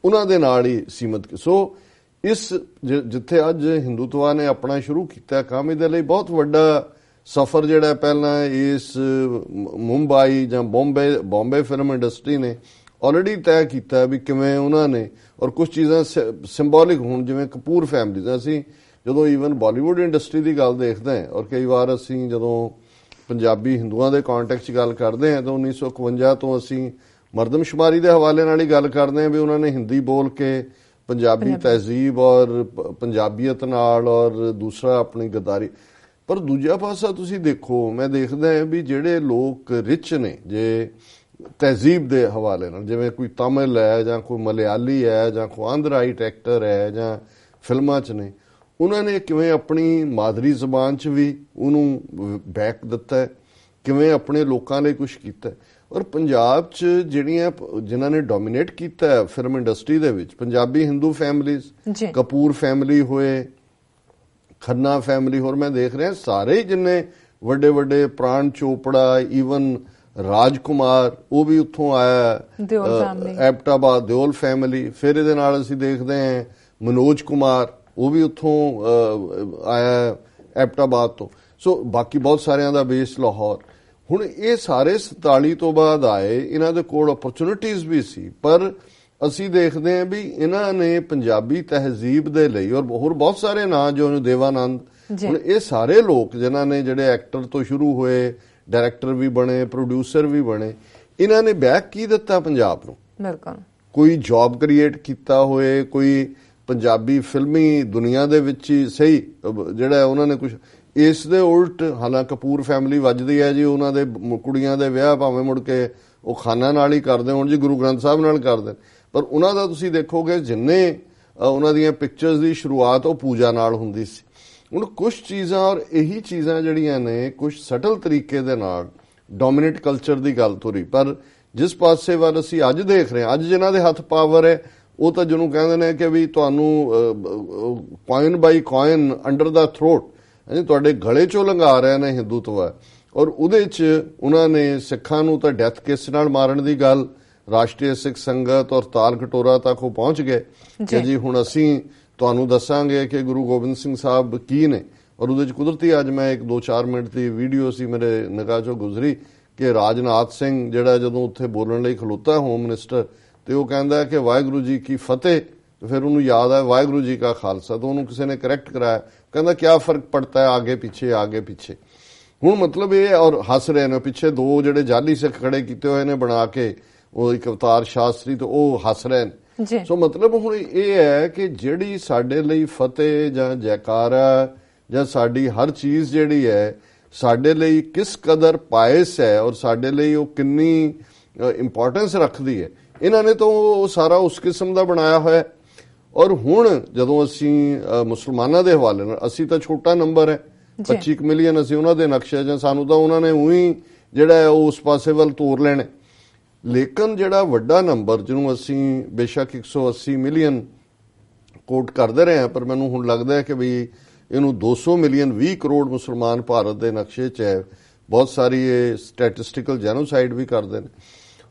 ਉਹਨਾਂ ਦੇ ਨਾਲ ਹੀ ਸੀਮਤ। ਸੋ ਇਸ ਜਿੱਥੇ ਅੱਜ ਹਿੰਦੂਤਵਾ ਨੇ ਆਪਣਾ ਸ਼ੁਰੂ ਕੀਤਾ ਕੰਮ, ਇਹਦੇ ਲਈ ਬਹੁਤ ਵੱਡਾ ਸਫ਼ਰ ਜਿਹੜਾ ਪਹਿਲਾਂ ਇਸ ਮੁੰਬਈ ਜਾਂ ਬੰਬੇ ਫਿਲਮ ਇੰਡਸਟਰੀ ਨੇ ਆਲਰੇਡੀ ਤੈਅ ਕੀਤਾ ਵੀ ਕਿਵੇਂ ਉਹਨਾਂ ਨੇ, ਔਰ ਕੁਝ ਚੀਜ਼ਾਂ ਸਿੰਬੋਲਿਕ ਹੁਣ ਜਿਵੇਂ ਕਪੂਰ ਫੈਮਿਲੀ, ਅਸੀਂ ਜਦੋਂ ਈਵਨ ਬਾਲੀਵੁੱਡ ਇੰਡਸਟਰੀ ਦੀ ਗੱਲ ਦੇਖਦੇ ਹਾਂ ਔਰ ਕਈ ਵਾਰ ਅਸੀਂ ਜਦੋਂ ਪੰਜਾਬੀ ਹਿੰਦੂਆਂ ਦੇ ਕੰਟੈਕਸਟ 'ਚ ਗੱਲ ਕਰਦੇ ਹਾਂ ਤਾਂ 1951 ਤੋਂ ਅਸੀਂ ਮਰਦਮਸ਼ੁਮਾਰੀ ਦੇ ਹਵਾਲੇ ਨਾਲ ਹੀ ਗੱਲ ਕਰਦੇ ਹਾਂ ਵੀ ਉਹਨਾਂ ਨੇ ਹਿੰਦੀ ਬੋਲ ਕੇ ਪੰਜਾਬੀ ਤਹਿਜ਼ੀਬ ਔਰ ਪੰਜਾਬੀਅਤ ਨਾਲ, ਔਰ ਦੂਸਰਾ ਆਪਣੀ ਗਦਾਰੀ। ਪਰ ਦੂਜਾ ਪਾਸਾ ਤੁਸੀਂ ਦੇਖੋ, ਮੈਂ ਦੇਖਦਾ ਹਾਂ ਵੀ ਜਿਹੜੇ ਲੋਕ ਰਿਚ ਨੇ ਜੇ ਤਹਿਜ਼ੀਬ ਦੇ ਹਵਾਲੇ ਨਾਲ, ਜਿਵੇਂ ਕੋਈ ਤਮਿਲ ਹੈ ਜਾਂ ਕੋਈ ਮਲਿਆਲੀ ਹੈ ਜਾਂ ਕੋਈ ਆਂਧਰਾਈਟ ਐਕਟਰ ਹੈ ਜਾਂ ਫਿਲਮਾਂ 'ਚ ਨੇ, ਉਹਨਾਂ ਨੇ ਕਿਵੇਂ ਆਪਣੀ ਮਾਦਰੀ ਜ਼ਬਾਨ 'ਚ ਵੀ ਉਹਨੂੰ ਬੈਕ ਦਿੱਤਾ, ਕਿਵੇਂ ਆਪਣੇ ਲੋਕਾਂ ਲਈ ਕੁਝ ਕੀਤਾ। ਔਰ ਪੰਜਾਬ 'ਚ ਜਿਨ੍ਹਾਂ ਨੇ ਡੋਮੀਨੇਟ ਕੀਤਾ ਫਿਲਮ ਇੰਡਸਟਰੀ ਦੇ ਵਿੱਚ, ਪੰਜਾਬੀ ਹਿੰਦੂ ਫੈਮਿਲੀਜ਼, ਕਪੂਰ ਫੈਮਿਲੀ ਹੋਏ, ਖੰਨਾ ਫੈਮਿਲੀ, ਹੋਰ ਮੈਂ ਦੇਖ ਰਿਹਾ ਸਾਰੇ ਜਿੰਨੇ ਵੱਡੇ ਵੱਡੇ, ਪ੍ਰਾਣ ਚੋਪੜਾ, ਈਵਨ ਰਾਜਕੁਮਾਰ ਉਹ ਵੀ ਉੱਥੋਂ ਆਇਆ, ਐਬਟਾਬਾਦ ਦਿਓਲ ਫੈਮਿਲੀ। ਫਿਰ ਇਹਦੇ ਨਾਲ ਅਸੀਂ ਦੇਖਦੇ ਹਾਂ ਮਨੋਜ ਕੁਮਾਰ, ਉਹ ਵੀ ਉੱਥੋਂ ਆਇਆ ਐਬਟਾਬਾਦ ਤੋਂ। ਸੋ ਬਾਕੀ ਬਹੁਤ ਸਾਰਿਆਂ ਦਾ ਬੇਸ ਲਾਹੌਰ। ਹੁਣ ਇਹ ਸਾਰੇ 47 ਤੋਂ ਬਾਅਦ ਆਏ, ਇਹਨਾਂ ਦੇ ਕੋਲ ਓਪਰਚੁਨਿਟੀਜ਼ ਵੀ ਸੀ, ਪਰ ਅਸੀਂ ਦੇਖਦੇ ਹਾਂ ਵੀ ਇਹਨਾਂ ਨੇ ਪੰਜਾਬੀ ਤਹਿਜ਼ੀਬ ਦੇ ਲਈ, ਔਰ ਹੋਰ ਬਹੁਤ ਸਾਰੇ ਨਾਂ ਜੋ ਦੇਵਾਨੰਦ, ਹੁਣ ਇਹ ਸਾਰੇ ਲੋਕ ਜਿਨ੍ਹਾਂ ਨੇ ਜਿਹੜੇ ਐਕਟਰ ਤੋਂ ਸ਼ੁਰੂ ਹੋਏ, ਡਾਇਰੈਕਟਰ ਵੀ ਬਣੇ, ਪ੍ਰੋਡਿਊਸਰ ਵੀ ਬਣੇ, ਇਹਨਾਂ ਨੇ ਬੈਕ ਕੀ ਦਿੱਤਾ ਪੰਜਾਬ ਨੂੰ? ਬਿਲਕੁਲ ਕੋਈ ਜੌਬ ਕ੍ਰੀਏਟ ਕੀਤਾ ਹੋਏ, ਕੋਈ ਪੰਜਾਬੀ ਫਿਲਮੀ ਦੁਨੀਆ ਦੇ ਵਿੱਚ ਹੀ ਸਹੀ ਜਿਹੜਾ ਉਹਨਾਂ ਨੇ ਕੁਝ। ਇਸ ਦੇ ਉਲਟ ਹਾਲਾਂਕਿ ਕਪੂਰ ਫੈਮਿਲੀ ਵੱਜਦੀ ਹੈ ਜੀ, ਉਹਨਾਂ ਦੇ ਕੁੜੀਆਂ ਦੇ ਵਿਆਹ ਭਾਵੇਂ ਮੁੜ ਕੇ ਉਹ ਖਾਨਾ ਨਾਲ ਹੀ ਕਰਦੇ ਹੋਣ ਜੀ, ਗੁਰੂ ਗ੍ਰੰਥ ਸਾਹਿਬ ਨਾਲ ਕਰਦੇ, ਪਰ ਉਹਨਾਂ ਦਾ ਤੁਸੀਂ ਦੇਖੋਗੇ ਜਿੰਨੇ ਉਹਨਾਂ ਦੀਆਂ ਪਿਕਚਰਸ ਦੀ ਸ਼ੁਰੂਆਤ ਉਹ ਪੂਜਾ ਨਾਲ ਹੁੰਦੀ ਸੀ। ਹੁਣ ਕੁਝ ਚੀਜ਼ਾਂ, ਔਰ ਇਹੀ ਚੀਜ਼ਾਂ ਜਿਹੜੀਆਂ ਨੇ ਕੁਝ ਸਟਲ ਤਰੀਕੇ ਦੇ ਨਾਲ ਡੋਮੀਨੇਟ ਕਲਚਰ ਦੀ ਗੱਲ ਤੁਰੀ, ਪਰ ਜਿਸ ਪਾਸੇ ਵੱਲ ਅਸੀਂ ਅੱਜ ਦੇਖ ਰਹੇ ਹਾਂ, ਅੱਜ ਜਿਨ੍ਹਾਂ ਦੇ ਹੱਥ ਪਾਵਰ ਹੈ ਉਹ ਤਾਂ ਜਿਹਨੂੰ ਕਹਿੰਦੇ ਨੇ ਕਿ ਵੀ ਤੁਹਾਨੂੰ ਕੋਇਨ ਬਾਈ ਕੋਇਨ ਅੰਡਰ ਦਾ ਥਰੋਟ, ਯਾਨੀ ਤੁਹਾਡੇ ਗਲੇ ਚੋਂ ਲੰਘਾ ਰਹੇ ਨੇ ਹਿੰਦੂਤਵਾ। ਔਰ ਉਹਦੇ 'ਚ ਉਹਨਾਂ ਨੇ ਸਿੱਖਾਂ ਨੂੰ ਤਾਂ ਡੈਥ ਕੇਸ ਨਾਲ ਮਾਰਨ ਦੀ ਗੱਲ, ਰਾਸ਼ਟਰੀ ਸਿੱਖ ਸੰਗਤ ਔਰ ਤਾਲ ਕਟੋਰਾ ਤੱਕ ਉਹ ਪਹੁੰਚ ਗਏ ਕਿ ਜੀ ਹੁਣ ਅਸੀਂ ਤੁਹਾਨੂੰ ਦੱਸਾਂਗੇ ਕਿ ਗੁਰੂ ਗੋਬਿੰਦ ਸਿੰਘ ਸਾਹਿਬ ਕੀ ਨੇ। ਔਰ ਉਹਦੇ 'ਚ ਕੁਦਰਤੀ ਅੱਜ ਮੈਂ 1-2-4 ਮਿੰਟ ਦੀ ਵੀਡੀਓ ਸੀ ਮੇਰੇ ਨਿਗਾਹ 'ਚੋਂ ਗੁਜ਼ਰੀ ਕਿ ਰਾਜਨਾਥ ਸਿੰਘ ਜਿਹੜਾ ਜਦੋਂ ਉੱਥੇ ਬੋਲਣ ਲਈ ਖਲੋਤਾ ਹੋਮ ਮਿਨਿਸਟਰ, ਤੇ ਉਹ ਕਹਿੰਦਾ ਕਿ ਵਾਹਿਗੁਰੂ ਜੀ ਕੀ ਫਤਿਹ, ਫਿਰ ਉਹਨੂੰ ਯਾਦ ਆਇਆ ਵਾਹਿਗੁਰੂ ਜੀ ਕਾ ਖਾਲਸਾ, ਤਾਂ ਉਹਨੂੰ ਕਿਸੇ ਨੇ ਕਰੈਕਟ ਕਰਾਇਆ, ਕਹਿੰਦਾ ਕਿਆ ਫਰਕ ਪੜਤਾ ਹੈ ਆਗੇ ਪਿੱਛੇ। ਹੁਣ ਮਤਲਬ ਇਹ, ਔਰ ਹੱਸ ਰਹੇ ਨੇ ਪਿੱਛੇ ਦੋ ਜਿਹੜੇ ਜਾਲੀ ਸਿੱਖ ਖੜੇ ਕੀਤੇ ਹੋਏ ਨੇ ਬਣਾ ਕੇ, ਉਹ ਇੱਕ ਅਵਤਾਰ ਸ਼ਾਸਤਰੀ, ਤੇ ਉਹ ਹੱਸ ਰਹੇ ਨੇ। ਸੋ ਮਤਲਬ ਹੁਣ ਇਹ ਹੈ ਕਿ ਜਿਹੜੀ ਸਾਡੇ ਲਈ ਫਤਿਹ ਜਾਂ ਜੈਕਾਰਾ ਜਾਂ ਸਾਡੀ ਹਰ ਚੀਜ਼ ਜਿਹੜੀ ਹੈ ਸਾਡੇ ਲਈ ਕਿਸ ਕਦਰ ਪਾਇਸ ਹੈ ਔਰ ਸਾਡੇ ਲਈ ਉਹ ਕਿੰਨੀ ਇੰਪੋਰਟੈਂਸ ਰੱਖਦੀ ਹੈ, ਇਹਨਾਂ ਨੇ ਤਾਂ ਉਹ ਸਾਰਾ ਉਸ ਕਿਸਮ ਦਾ ਬਣਾਇਆ ਹੋਇਆ। ਔਰ ਹੁਣ ਜਦੋਂ ਅਸੀਂ ਮੁਸਲਮਾਨਾਂ ਦੇ ਹਵਾਲੇ ਨਾਲ, ਅਸੀਂ ਤਾਂ ਛੋਟਾ ਨੰਬਰ ਹੈ, 25 ਮਿਲੀਅਨ ਅਸੀਂ ਉਹਨਾਂ ਦੇ ਨਕਸ਼ੇ 'ਚ, ਸਾਨੂੰ ਤਾਂ ਉਹਨਾਂ ਨੇ ਉਹੀ ਜਿਹੜਾ ਹੈ ਉਹ ਉਸ ਪਾਸੇ ਵੱਲ ਤੋਰ ਲੈਣੇ। ਲੇਕਿਨ ਜਿਹੜਾ ਵੱਡਾ ਨੰਬਰ ਜਿਹਨੂੰ ਅਸੀਂ ਬੇਸ਼ੱਕ 180 ਮਿਲੀਅਨ ਕੋਟ ਕਰਦੇ ਰਹੇ ਹਾਂ, ਪਰ ਮੈਨੂੰ ਹੁਣ ਲੱਗਦਾ ਹੈ ਕਿ ਵੀ ਇਹਨੂੰ 200 ਮਿਲੀਅਨ 20 ਕਰੋੜ ਮੁਸਲਮਾਨ ਭਾਰਤ ਦੇ ਨਕਸ਼ੇ 'ਚ ਹੈ। ਬਹੁਤ ਸਾਰੀ ਇਹ ਸਟੈਟਿਸਟੀਕਲ ਜੈਨੋਸਾਈਡ ਵੀ ਕਰਦੇ ਨੇ।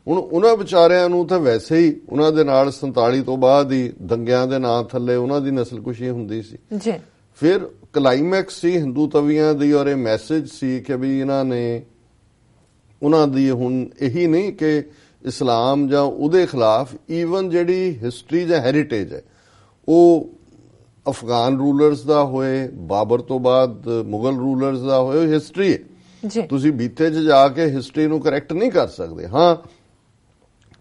ਹੁਣ ਉਹਨਾਂ ਵਿਚਾਰਿਆਂ ਨੂੰ ਤਾਂ ਵੈਸੇ ਹੀ ਉਹਨਾਂ ਦੇ ਨਾਲ 47 ਤੋਂ ਬਾਅਦ ਹੀ ਦੰਗਿਆਂ ਦੇ ਨਾਂ ਥੱਲੇ ਉਹਨਾਂ ਦੀ ਨਸਲਕੁਸ਼ੀ ਹੁੰਦੀ ਸੀ ਜੀ। ਫਿਰ ਕਲਾਈਮੈਕਸ ਸੀ ਹਿੰਦੂ ਤਵੀਆਂ ਦੀ, ਔਰ ਇਹ ਮੈਸੇਜ ਸੀ ਕਿ ਵੀ ਇਹਨਾਂ ਨੇ ਉਹਨਾਂ ਦੀ ਹੁਣ ਇਹੀ ਨਹੀਂ ਕਿ ਇਸਲਾਮ ਜਾਂ ਉਹਦੇ ਖਿਲਾਫ, ਈਵਨ ਜਿਹੜੀ ਹਿਸਟਰੀ ਜਾਂ ਹੈਰੀਟੇਜ ਹੈ ਉਹ ਅਫਗਾਨ ਰੂਲਰਸ ਦਾ ਹੋਏ, ਬਾਬਰ ਤੋਂ ਬਾਅਦ ਮੁਗਲ ਰੂਲਰਸ ਦਾ ਹੋਏ, ਉਹ ਹਿਸਟਰੀ ਹੈ। ਤੁਸੀਂ ਬੀਤੇ 'ਚ ਜਾ ਕੇ ਹਿਸਟਰੀ ਨੂੰ ਕਰੈਕਟ ਨਹੀਂ ਕਰ ਸਕਦੇ। ਹਾਂ,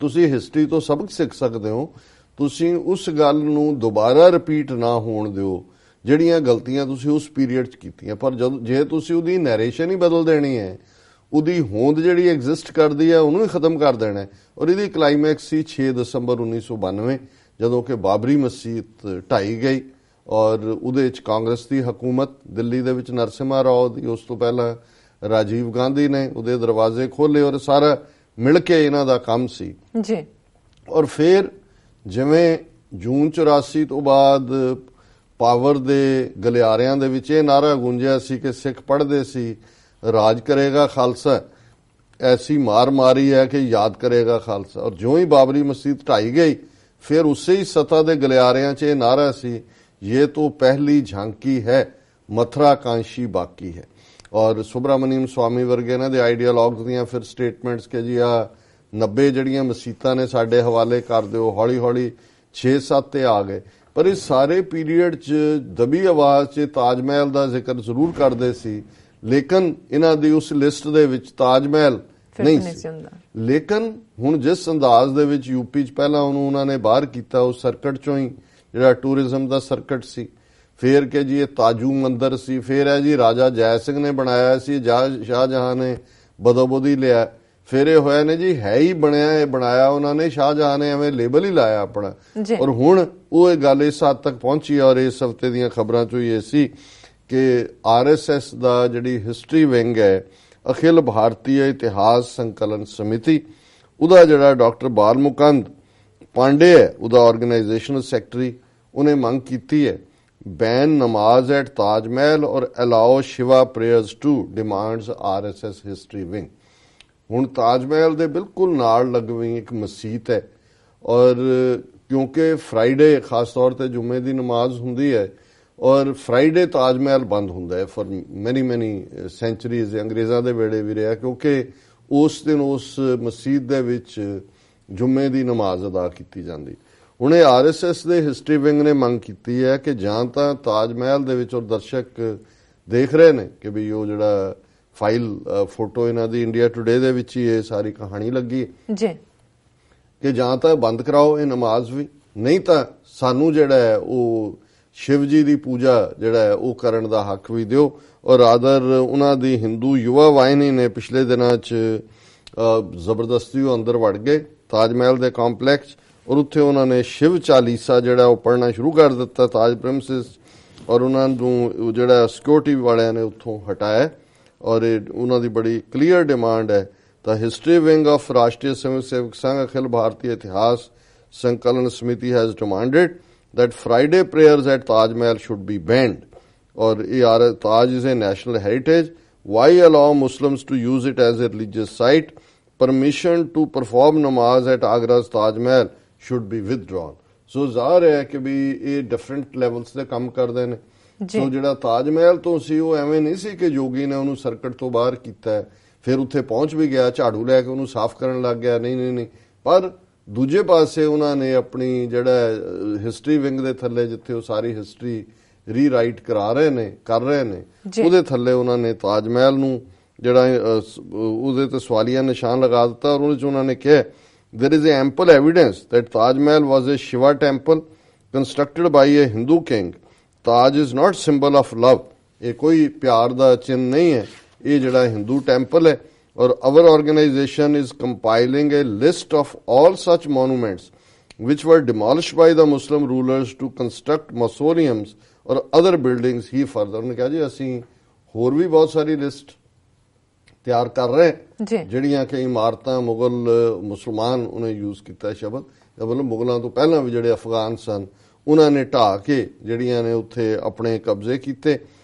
ਤੁਸੀਂ ਹਿਸਟਰੀ ਤੋਂ ਸਬਕ ਸਿੱਖ ਸਕਦੇ ਹੋ, ਤੁਸੀਂ ਉਸ ਗੱਲ ਨੂੰ ਦੁਬਾਰਾ ਰਿਪੀਟ ਨਾ ਹੋਣ ਦਿਓ ਜਿਹੜੀਆਂ ਗਲਤੀਆਂ ਤੁਸੀਂ ਉਸ ਪੀਰੀਅਡ 'ਚ ਕੀਤੀਆਂ। ਪਰ ਜੇ ਤੁਸੀਂ ਉਹਦੀ ਨੈਰੇਸ਼ਨ ਹੀ ਬਦਲ ਦੇਣੀ ਹੈ, ਉਹਦੀ ਹੋਂਦ ਜਿਹੜੀ ਐਗਜ਼ਿਸਟ ਕਰਦੀ ਹੈ ਉਹਨੂੰ ਹੀ ਖਤਮ ਕਰ ਦੇਣਾ ਹੈ। ਔਰ ਇਹਦੀ ਕਲਾਈਮੈਕਸ ਸੀ 6 ਦਸੰਬਰ 1992 ਜਦੋਂ ਕਿ ਬਾਬਰੀ ਮਸਜਿਦ ਢਾਈ ਗਈ, ਔਰ ਉਹਦੇ 'ਚ ਕਾਂਗਰਸ ਦੀ ਹਕੂਮਤ ਦਿੱਲੀ ਦੇ ਵਿੱਚ ਨਰਸਿਮਹਾ ਰਾਓ ਦੀ, ਉਸ ਤੋਂ ਪਹਿਲਾਂ ਰਾਜੀਵ ਗਾਂਧੀ ਨੇ ਉਹਦੇ ਦਰਵਾਜ਼ੇ ਖੋਲ੍ਹੇ, ਔਰ ਸਾਰਾ ਮਿਲ ਕੇ ਇਹਨਾਂ ਦਾ ਕੰਮ ਸੀ ਜੀ। ਔਰ ਫਿਰ ਜਿਵੇਂ ਜੂਨ 84 ਤੋਂ ਬਾਅਦ ਪਾਵਰ ਦੇ ਗਲਿਆਰਿਆਂ ਦੇ ਵਿੱਚ ਇਹ ਨਾਰਾ ਗੂੰਜਿਆ ਸੀ ਕਿ ਸਿੱਖ ਪੜ੍ਹਦੇ ਸੀ ਰਾਜ ਕਰੇਗਾ ਖਾਲਸਾ, ਐਸੀ ਮਾਰ ਮਾਰੀ ਹੈ ਕਿ ਯਾਦ ਕਰੇਗਾ ਖਾਲਸਾ। ਔਰ ਜਿਉਂ ਹੀ ਬਾਬਰੀ ਮਸਜਿਦ ਢਾਈ ਗਈ ਫਿਰ ਉਸੇ ਹੀ ਸਤਾ ਦੇ ਗਲਿਆਰਿਆਂ 'ਚ ਇਹ ਨਾਰਾ ਸੀ, ਇਹ ਤੋਂ ਪਹਿਲੀ ਝਾਂਕੀ ਹੈ ਮਥੁਰਾ ਕਾਂਸ਼ੀ ਬਾਕੀ ਹੈ। ਔਰ ਸੁਬਰਾਮਨੀਅਮ ਸਵਾਮੀ ਵਰਗੇ ਇਹਨਾਂ ਦੇ ਆਈਡੀਆਲੌਗਸ ਦੀਆਂ ਫਿਰ ਸਟੇਟਮੈਂਟਸ ਕਿ ਜੀ ਆ 90 ਜਿਹੜੀਆਂ ਮਸੀਤਾਂ ਨੇ ਸਾਡੇ ਹਵਾਲੇ ਕਰ ਦਿਓ, ਹੌਲੀ ਹੌਲੀ 6-7 ਤੇ ਆ ਗਏ। ਪਰ ਇਸ ਸਾਰੇ ਪੀਰੀਅਡ 'ਚ ਦਬੀ ਆਵਾਜ਼ 'ਚ ਤਾਜ ਮਹਿਲ ਦਾ ਜ਼ਿਕਰ ਜ਼ਰੂਰ ਕਰਦੇ ਸੀ, ਲੇਕਿਨ ਇਹਨਾਂ ਦੀ ਉਸ ਲਿਸਟ ਦੇ ਵਿੱਚ ਤਾਜ ਮਹਿਲ ਨਹੀਂ ਸੀ। ਲੇਕਿਨ ਹੁਣ ਜਿਸ ਅੰਦਾਜ਼ ਦੇ ਵਿੱਚ ਯੂਪੀ 'ਚ ਪਹਿਲਾਂ ਉਹਨੂੰ ਉਹਨਾਂ ਨੇ ਬਾਹਰ ਕੀਤਾ, ਉਸ ਸਰਕਟ 'ਚੋਂ ਹੀ ਜਿਹੜਾ ਟੂਰਿਜ਼ਮ ਦਾ ਸਰਕਟ ਸੀ, ਫਿਰ ਕਿ ਜੀ ਇਹ ਤਾਜੂ ਮੰਦਰ ਸੀ, ਫਿਰ ਹੈ ਜੀ ਰਾਜਾ ਜੈ ਸਿੰਘ ਨੇ ਬਣਾਇਆ ਸੀ, ਸ਼ਾਹਜਹਾਂ ਨੇ ਬਦੋਬਦੀ ਲਿਆ, ਫਿਰ ਇਹ ਹੋਇਆ ਨੇ ਜੀ ਹੈ ਹੀ ਬਣਿਆ, ਇਹ ਬਣਾਇਆ ਉਹਨਾਂ ਨੇ, ਸ਼ਾਹਜਹਾਂ ਨੇ ਐਵੇਂ ਲੇਬਲ ਹੀ ਲਾਇਆ ਆਪਣਾ। ਔਰ ਹੁਣ ਉਹ ਇਹ ਗੱਲ ਇਸ ਹੱਦ ਤੱਕ ਪਹੁੰਚੀ। ਔਰ ਇਸ ਹਫਤੇ ਦੀਆਂ ਖਬਰਾਂ 'ਚੋਂ ਇਹ ਸੀ ਕਿ RSS ਦਾ ਜਿਹੜੀ ਹਿਸਟਰੀ ਵਿੰਗ ਹੈ, ਅਖਿਲ ਭਾਰਤੀ ਇਤਿਹਾਸ ਸੰਕਲਨ ਸਮਿਤੀ, ਉਹਦਾ ਜਿਹੜਾ ਡਾਕਟਰ ਬਾਲਮੁਕੰਦ ਪਾਂਡੇ ਹੈ, ਉਹਦਾ ਆਰਗੇਨਾਈਜੇਸ਼ਨਲ ਸੈਕਟਰੀ, ਉਹਨੇ ਮੰਗ ਕੀਤੀ ਹੈ बैन नमाज एट ताजमहल और allow Shiva prayers too demands RSS history wing. हुण ताजमहल दे बिल्कुल नाल लगवी एक मसीत है और क्योंकि फ्राइडे खास तौर पर जुम्मे की नमाज हुंदी है और फ्राइडे ताजमहल बंद हुंदा है फॉर मैनी सेंचुरीज, अंग्रेज़ां दे वेले भी रहा, क्योंकि उस दिन उस मसीत दे विच जुम्मे की नमाज अदा की जाती। ਹੁਣ ਇਹ RSS ਦੇ ਹਿਸਟਰੀ ਵਿੰਗ ਨੇ ਮੰਗ ਕੀਤੀ ਹੈ ਕਿ ਜਾਂ ਤਾਂ ਤਾਜ ਮਹਿਲ ਦੇ ਵਿੱਚ, ਔਰ ਦਰਸ਼ਕ ਦੇਖ ਰਹੇ ਨੇ ਕਿ ਵੀ ਉਹ ਜਿਹੜਾ ਫਾਈਲ ਫੋਟੋ ਇਹਨਾਂ ਦੀ ਇੰਡੀਆ ਟੁਡੇ ਦੇ ਵਿੱਚ ਹੀ ਇਹ ਸਾਰੀ ਕਹਾਣੀ ਲੱਗੀ ਜੀ, ਕਿ ਜਾਂ ਤਾਂ ਬੰਦ ਕਰਾਓ ਇਹ ਨਮਾਜ਼ ਵੀ, ਨਹੀਂ ਤਾਂ ਸਾਨੂੰ ਜਿਹੜਾ ਹੈ ਉਹ ਸ਼ਿਵ ਜੀ ਦੀ ਪੂਜਾ ਜਿਹੜਾ ਹੈ ਉਹ ਕਰਨ ਦਾ ਹੱਕ ਵੀ ਦਿਓ। ਔਰ ਆਦਰ ਉਹਨਾਂ ਦੀ ਹਿੰਦੂ ਯੁਵਾ ਵਾਹਿਨੀ ਨੇ ਪਿਛਲੇ ਦਿਨਾਂ 'ਚ ਜ਼ਬਰਦਸਤੀ ਉਹ ਅੰਦਰ ਵੜ ਗਏ ਤਾਜ ਮਹਿਲ ਦੇ ਕੰਪਲੈਕਸ, ਔਰ ਉੱਥੇ ਉਹਨਾਂ ਨੇ ਸ਼ਿਵ ਚਾਲੀਸਾ ਜਿਹੜਾ ਉਹ ਪੜ੍ਹਨਾ ਸ਼ੁਰੂ ਕਰ ਦਿੱਤਾ ਤਾਜ ਪ੍ਰੈਮਿਸਿਸ, ਔਰ ਉਹਨਾਂ ਨੂੰ ਜਿਹੜਾ ਸਿਕਿਉਰਿਟੀ ਵਾਲਿਆਂ ਨੇ ਉੱਥੋਂ ਹਟਾਇਆ। ਔਰ ਇਹ ਉਹਨਾਂ ਦੀ ਬੜੀ ਕਲੀਅਰ ਡਿਮਾਂਡ ਹੈ। ਤਾਂ ਹਿਸਟਰੀ ਵਿੰਗ ਆਫ ਰਾਸ਼ਟਰੀ ਸਵੈਂ ਸੇਵਕ ਸੰਘ Akhil Bharatiya Itihas Sankalan Samiti has demanded that Friday prayers at Taj Mahal should be banned. और Taj is a national heritage. Why allow Muslims to use it as a religious site? Permission to perform namaz at Agra's Taj Mahal should be withdrawn. So ਜ਼ਾਹਰ ਹੈ ਕਿ ਵੀ ਇਹ different levels ਤੇ ਕੰਮ ਕਰਦੇ ਨੇ। ਸੋ ਜਿਹੜਾ ਤਾਜ ਮਹਿਲ ਤੋਂ ਸੀ ਉਹ ਐਵੇਂ ਨਹੀਂ ਸੀ ਕਿ ਯੋਗੀ ਨੇ ਉਹਨੂੰ ਸਰਕਟ ਤੋਂ ਬਾਹਰ ਕੀਤਾ, ਫਿਰ ਉੱਥੇ ਪਹੁੰਚ ਵੀ ਗਿਆ, ਝਾੜੂ ਲੈ ਕੇ ਉਹਨੂੰ ਸਾਫ਼ ਕਰਨ ਲੱਗ ਗਿਆ, ਨਹੀਂ। ਪਰ ਦੂਜੇ ਪਾਸੇ ਉਹਨਾਂ ਨੇ ਆਪਣੀ ਜਿਹੜਾ ਹਿਸਟਰੀ ਵਿੰਗ ਦੇ ਥੱਲੇ ਜਿੱਥੇ ਉਹ ਸਾਰੀ ਹਿਸਟਰੀ ਰੀਰਾਈਟ ਕਰ ਰਹੇ ਨੇ ਉਹਦੇ ਥੱਲੇ ਉਹਨਾਂ ਨੇ ਤਾਜ ਮਹਿਲ ਨੂੰ ਜਿਹੜਾ ਉਹਦੇ ਤੇ ਸਵਾਲੀਆ ਨਿਸ਼ਾਨ ਲਗਾ ਦਿੱਤਾ। ਔਰ ਉਹਦੇ 'ਚ ਉਹਨਾਂ ਨੇ ਕਿਹਾ there is ample evidence that Taj Mahal was a Shiva temple constructed by a Hindu king. Taj is not symbol of love. ਇਹ ਕੋਈ ਪਿਆਰ ਦਾ ਚਿੰਨ੍ਹ ਨਹੀਂ ਹੈ, ਇਹ ਜਿਹੜਾ ਹਿੰਦੂ ਟੈਂਪਲ ਹੈ। Or our organization is compiling a list of all such monuments which were demolished by the Muslim rulers to construct mausoleums or other buildings. He further ने कहा जी ਅਸੀਂ ਹੋਰ ਵੀ ਬਹੁਤ ਸਾਰੀ ਲਿਸਟ ਤਿਆਰ ਕਰ ਰਹੇ ਜਿਹੜੀਆਂ ਕਿ ਇਮਾਰਤਾਂ ਮੁਸਲਮਾਨ ਉਹਨੇ ਯੂਜ਼ ਕੀਤਾ ਸ਼ਬਦ, ਮਤਲਬ ਮੁਗਲਾਂ ਤੋਂ ਪਹਿਲਾਂ ਵੀ ਜਿਹੜੇ ਅਫਗਾਨ ਸਨ ਉਹਨਾਂ ਨੇ ਢਾਹ ਕੇ ਜਿਹੜੀਆਂ ਨੇ ਉੱਥੇ ਆਪਣੇ ਕਬਜ਼ੇ ਕੀਤੇ।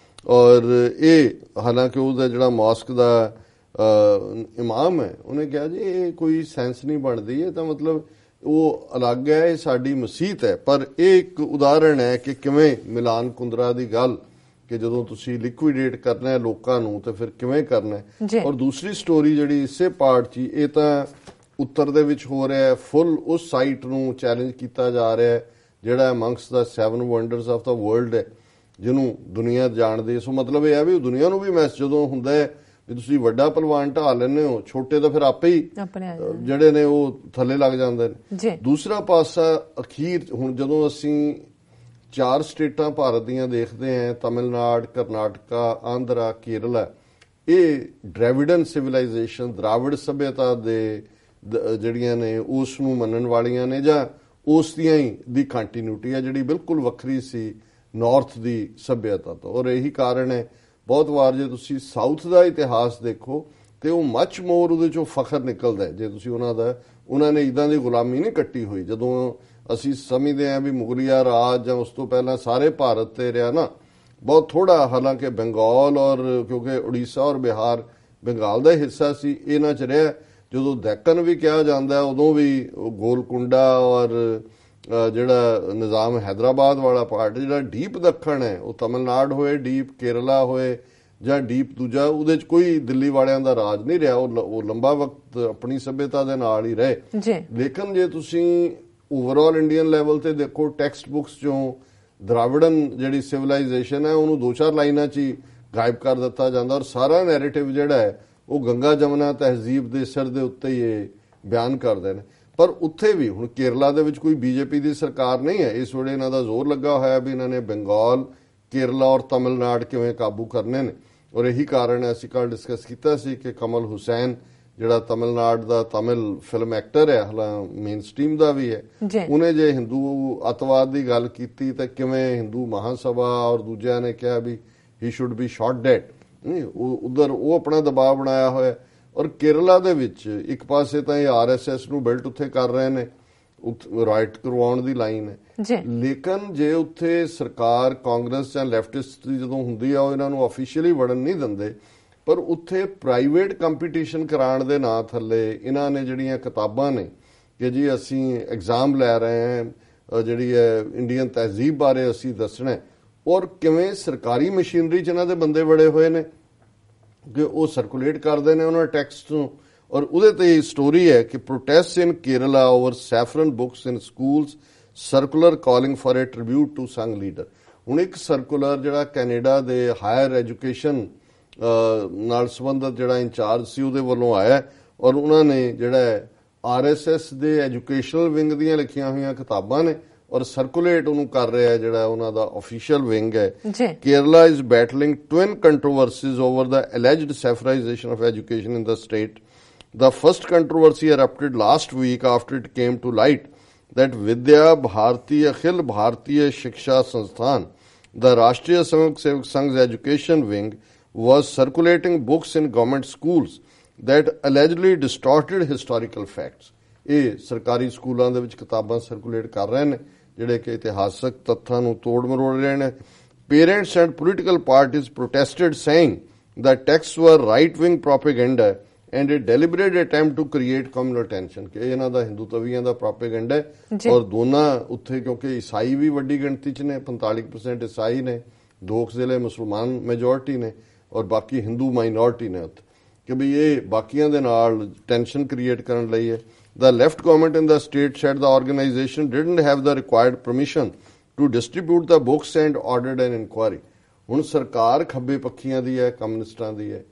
ਔਰ ਇਹ ਹਾਲਾਂਕਿ ਉਹਦਾ ਜਿਹੜਾ ਮੌਸਕ ਦਾ ਇਮਾਮ ਹੈ ਉਹਨੇ ਕਿਹਾ ਜੀ ਇਹ ਕੋਈ ਸੈਂਸ ਨਹੀਂ ਬਣਦੀ, ਇਹ ਤਾਂ ਮਤਲਬ ਉਹ ਅਲੱਗ ਹੈ, ਇਹ ਸਾਡੀ ਮਸੀਤ ਹੈ। ਪਰ ਇਹ ਇੱਕ ਉਦਾਹਰਣ ਹੈ ਕਿ ਕਿਵੇਂ ਮਿਲਾਨ ਕੁੰਦਰਾ ਦੀ ਗੱਲ ਕਿ ਜਦੋਂ ਤੁਸੀਂ ਲਿਕੁਇਡੇਟ ਕਰਨਾ ਹੈ ਲੋਕਾਂ ਨੂੰ ਤਾਂ ਫਿਰ ਕਿਵੇਂ ਕਰਨਾ ਹੈ। ਔਰ ਦੂਸਰੀ ਸਟੋਰੀ ਜਿਹੜੀ ਇਸੇ ਪਾਰਟ 'ਚ ਇਹ ਤਾਂ ਉੱਤਰ ਦੇ ਵਿੱਚ ਹੋ ਰਿਹਾ ਹੈ, ਫੁੱਲ ਉਸ ਸਾਈਟ ਨੂੰ ਚੈਲੰਜ ਕੀਤਾ ਜਾ ਰਿਹਾ ਹੈ ਜਿਹੜਾ ਅਮੰਗਸ ਦਾ 7 ਵੰਡਰਸ ਆਫ ਦਾ ਵਰਲਡ ਹੈ ਜਿਹਨੂੰ ਦੁਨੀਆ ਜਾਣਦੀ। ਸੋ ਮਤਲਬ ਇਹ ਹੈ ਵੀ ਦੁਨੀਆ ਨੂੰ ਵੀ ਮੈਸੇਜ ਜਦੋਂ ਹੁੰਦਾ ਹੈ ਵੀ ਤੁਸੀਂ ਵੱਡਾ ਪਹਿਲਵਾਨ ਢਾਹ ਲੈਂਦੇ ਹੋ, ਛੋਟੇ ਤਾਂ ਫਿਰ ਆਪੇ ਹੀ ਜਿਹੜੇ ਨੇ ਉਹ ਥੱਲੇ ਲੱਗ ਜਾਂਦੇ ਨੇ। ਦੂਸਰਾ ਪਾਸਾ ਅਖੀਰ ਹੁਣ ਜਦੋਂ ਅਸੀਂ 4 ਸਟੇਟਾਂ ਭਾਰਤ ਦੀਆਂ ਦੇਖਦੇ ਹਾਂ, ਤਮਿਲਨਾਡੂ, ਕਰਨਾਟਕਾ, ਆਂਧਰਾ, ਕੇਰਲਾ, ਇਹ ਡ੍ਰੈਵਿਡਨ ਸਿਵਲਾਈਜੇਸ਼ਨ ਦਰਾਵਿੜ ਸਭਿਅਤਾ ਦੇ ਜਿਹੜੀਆਂ ਨੇ ਉਸ ਨੂੰ ਮੰਨਣ ਵਾਲੀਆਂ ਨੇ ਜਾਂ ਉਸ ਦੀਆਂ ਹੀ ਦੀ ਕੰਟੀਨਿਊਟੀ ਹੈ ਜਿਹੜੀ ਬਿਲਕੁਲ ਵੱਖਰੀ ਸੀ ਨਾਰਥ ਦੀ ਸਭਿਅਤਾ ਤੋਂ। ਔਰ ਇਹੀ ਕਾਰਨ ਹੈ ਬਹੁਤ ਵਾਰ ਜੇ ਤੁਸੀਂ ਸਾਊਥ ਦਾ ਇਤਿਹਾਸ ਦੇਖੋ ਤੇ ਉਹ ਮੱਚ ਮੋਰ ਉਹਦੇ ਚੋਂ ਫਖਰ ਨਿਕਲਦਾ ਜੇ ਤੁਸੀਂ ਉਹਨਾਂ ਦਾ ਉਹਨਾਂ ਨੇ ਇਦਾਂ ਦੀ ਗੁਲਾਮੀ ਨਹੀਂ ਕੱਟੀ ਹੋਈ। ਜਦੋਂ ਅਸੀਂ ਸਮਝਦੇ ਹਾਂ ਵੀ ਮੁਗਲਿਆ ਰਾਜ ਜਾਂ ਉਸ ਤੋਂ ਪਹਿਲਾਂ ਸਾਰੇ ਭਾਰਤ ਤੇ ਰਿਹਾ ਨਾ, ਬਹੁਤ ਥੋੜਾ, ਹਾਲਾਂਕਿ ਬੰਗਾਲ ਔਰ ਕਿਉਂਕਿ ਉੜੀਸਾ ਔਰ ਬਿਹਾਰ ਬੰਗਾਲ ਦਾ ਹਿੱਸਾ ਸੀ, ਇਹਨਾਂ 'ਚ ਰਿਹਾ। ਜਦੋਂ ਦੱਖਣ ਵੀ ਕਿਹਾ ਜਾਂਦਾ ਉਦੋਂ ਵੀ ਗੋਲਕੁੰਡਾ ਔਰ ਜਿਹੜਾ ਨਿਜ਼ਾਮ ਹੈਦਰਾਬਾਦ ਵਾਲਾ ਪਾਰਟ, ਜਿਹੜਾ ਡੀਪ ਦੱਖਣ ਹੈ, ਉਹ ਤਮਿਲਨਾਡੂ ਹੋਏ, ਡੀਪ ਕੇਰਲਾ ਹੋਏ ਜਾਂ ਡੀਪ ਦੂਜਾ, ਉਹਦੇ 'ਚ ਕੋਈ ਦਿੱਲੀ ਵਾਲਿਆਂ ਦਾ ਰਾਜ ਨਹੀਂ ਰਿਹਾ। ਉਹ ਲੰਬਾ ਵਕਤ ਆਪਣੀ ਸੱਭਿਅਤਾ ਦੇ ਨਾਲ ਹੀ ਰਹੇ। ਲੇਕਿਨ ਜੇ ਤੁਸੀਂ ਓਵਰਆਲ ਇੰਡੀਅਨ ਲੈਵਲ ਤੇ ਦੇਖੋ, ਟੈਕਸਟ ਬੁੱਕਸ 'ਚੋਂ ਦਰਾਵੜਨ ਜਿਹੜੀ ਸਿਵਲਾਈਜੇਸ਼ਨ ਹੈ ਉਹਨੂੰ 2-4 ਲਾਈਨਾਂ 'ਚ ਹੀ ਗਾਇਬ ਕਰ ਦਿੱਤਾ ਜਾਂਦਾ, ਔਰ ਸਾਰਾ ਨੈਰੇਟਿਵ ਜਿਹੜਾ ਹੈ ਉਹ ਗੰਗਾ ਜਮਨਾ ਤਹਿਜ਼ੀਬ ਦੇ ਸਿਰ ਦੇ ਉੱਤੇ ਹੀ ਇਹ ਬਿਆਨ ਕਰਦੇ ਨੇ। ਪਰ ਉੱਥੇ ਵੀ ਹੁਣ ਕੇਰਲਾ ਦੇ ਵਿੱਚ ਕੋਈ ਬੀਜੇਪੀ ਦੀ ਸਰਕਾਰ ਨਹੀਂ ਹੈ। ਇਸ ਵੇਲੇ ਇਹਨਾਂ ਦਾ ਜ਼ੋਰ ਲੱਗਾ ਹੋਇਆ ਵੀ ਇਹਨਾਂ ਨੇ ਬੰਗਾਲ, ਕੇਰਲਾ ਔਰ ਤਮਿਲਨਾਡੂ ਕਿਵੇਂ ਕਾਬੂ ਕਰਨੇ ਨੇ। ਔਰ ਇਹੀ ਕਾਰਨ ਹੈ, ਅਸੀਂ ਕੱਲ੍ਹ ਡਿਸਕਸ ਕੀਤਾ ਸੀ ਕਿ ਕਮਲ ਹੁਸੈਨ ਜਿਹੜਾ ਤਮਿਲਨਾਡੂ ਦਾ ਤਮਿਲ ਫਿਲਮ ਐਕਟਰ ਹੈ, ਹਾਲਾਂ ਮੇਨ ਸਟ੍ਰੀਮ ਦਾ ਵੀ ਹੈ, ਉਹਨੇ ਜੇ ਹਿੰਦੂ ਅੱਤਵਾਦ ਦੀ ਗੱਲ ਕੀਤੀ ਤਾਂ ਕਿਵੇਂ ਹਿੰਦੂ ਮਹਾਸਭਾ ਔਰ ਦੂਜਿਆਂ ਨੇ ਕਿਹਾ ਵੀ ਹੀ ਸ਼ੁੱਡ ਬੀ ਸ਼ਾਟ ਡੈਡ। ਉਧਰ ਉਹ ਆਪਣਾ ਦਬਾਅ ਬਣਾਇਆ ਹੋਇਆ। ਔਰ ਕੇਰਲਾ ਦੇ ਵਿੱਚ ਇੱਕ ਪਾਸੇ ਤਾਂ ਇਹ RSS ਨੂੰ ਬਿਲਟ ਉੱਥੇ ਕਰ ਰਹੇ ਨੇ, ਰਾਈਟ ਕਰਵਾਉਣ ਦੀ ਲਾਈਨ ਹੈ। ਲੇਕਿਨ ਜੇ ਉੱਥੇ ਸਰਕਾਰ ਕਾਂਗਰਸ ਜਾਂ ਲੈਫਟਿਸਟ ਦੀ ਜਦੋਂ ਹੁੰਦੀ ਆ, ਉਹ ਇਹਨਾਂ ਨੂੰ ਆਫੀਸ਼ੀਅਲੀ ਵੜਨ ਨਹੀਂ ਦਿੰਦੇ, ਪਰ ਉੱਥੇ ਪ੍ਰਾਈਵੇਟ ਕੰਪੀਟੀਸ਼ਨ ਕਰਾਉਣ ਦੇ ਨਾਂ ਥੱਲੇ ਇਹਨਾਂ ਨੇ ਜਿਹੜੀਆਂ ਕਿਤਾਬਾਂ ਨੇ ਕਿ ਜੀ ਅਸੀਂ ਐਗਜ਼ਾਮ ਲੈ ਰਹੇ ਹਾਂ, ਜਿਹੜੀ ਹੈ ਇੰਡੀਅਨ ਤਹਿਜ਼ੀਬ ਬਾਰੇ ਅਸੀਂ ਦੱਸਣਾ, ਔਰ ਕਿਵੇਂ ਸਰਕਾਰੀ ਮਸ਼ੀਨਰੀ 'ਚ ਇਹਨਾਂ ਦੇ ਬੰਦੇ ਬੜੇ ਹੋਏ ਨੇ ਕਿ ਉਹ ਸਰਕੂਲੇਟ ਕਰਦੇ ਨੇ ਉਹਨਾਂ ਟੈਕਸਟ ਨੂੰ। ਔਰ ਉਹਦੇ ਤੇ ਸਟੋਰੀ ਹੈ ਕਿ protest in Kerala over saffron books in schools, circular calling for a tribute to Sangh leader. ਹੁਣ ਇੱਕ ਸਰਕੂਲਰ ਜਿਹੜਾ ਕੈਨੇਡਾ ਦੇ ਹਾਇਰ ਐਜੂਕੇਸ਼ਨ ਨਾਲ ਸੰਬੰਧਿਤ ਜਿਹੜਾ ਇੰਚਾਰਜ ਸੀ ਉਹਦੇ ਵੱਲੋਂ ਆਇਆ, ਔਰ ਉਹਨਾਂ ਨੇ ਜਿਹੜਾ RSS ਦੇ ਐਜੂਕੇਸ਼ਨਲ ਵਿੰਗ ਦੀਆਂ ਲਿਖੀਆਂ ਹੋਈਆਂ ਕਿਤਾਬਾਂ ਨੇ ਔਰ ਸਰਕੂਲੇਟ ਉਹਨੂੰ ਕਰ ਰਿਹਾ ਜਿਹੜਾ ਉਹਨਾਂ ਦਾ ਆਫੀਸ਼ੀਅਲ ਵਿੰਗ ਹੈ। Kerala is battling twin controversies over the alleged saffronisation of education in the state. The first controversy erupted last week after it came to light that Vidya Bharati Akhil Bharatiya Shiksha Sansthan, the Rashtriya Savak Sevak Sangh's education wing, was circulating books in government schools that allegedly distorted historical facts. ਇਹ ਸਰਕਾਰੀ ਸਕੂਲਾਂ ਦੇ ਵਿੱਚ ਕਿਤਾਬਾਂ circulate ਕਰ ਰਹੇ ਨੇ ਜਿਹੜੇ ਕਿ ਇਤਿਹਾਸਕ ਤੱਥਾਂ ਨੂੰ ਤੋੜ ਮਰੋੜ ਰਹੇ ਨੇ। Parents and political parties protested saying that texts were right-wing propaganda and a deliberate attempt to create communal tension ਕਿ ਇਹਨਾਂ ਦਾ ਹਿੰਦੂਤਵੀਆਂ ਦਾ ਪ੍ਰੋਪੇਗੈਂਡਾ ਹੈ। ਔਰ ਦੋਨਾਂ ਉੱਥੇ ਕਿਉਂਕਿ ਈਸਾਈ ਵੀ ਵੱਡੀ ਗਿਣਤੀ 'ਚ ਨੇ, 45% ਈਸਾਈ ਨੇ, 2 ਜ਼ਿਲ੍ਹੇ ਮੁਸਲਮਾਨ ਮੈਜੋਰਟੀ ਨੇ ਔਰ ਬਾਕੀ ਹਿੰਦੂ ਮਾਈਨੋਰਟੀ ਨੇ ਉੱਥੇ, ਕਿ ਵੀ ਇਹ ਬਾਕੀਆਂ ਦੇ ਨਾਲ ਟੈਂਸ਼ਨ ਕ੍ਰੀਏਟ ਕਰਨ ਲਈ ਹੈ। The left government in the state said the organization didn't have the required permission to distribute the books and ordered an inquiry. ਹੁਣ ਸਰਕਾਰ ਖੱਬੇ ਪੱਖੀਆਂ ਦੀ ਹੈ, ਕਮਿਊਨਿਸਟਾਂ ਦੀ ਹੈ।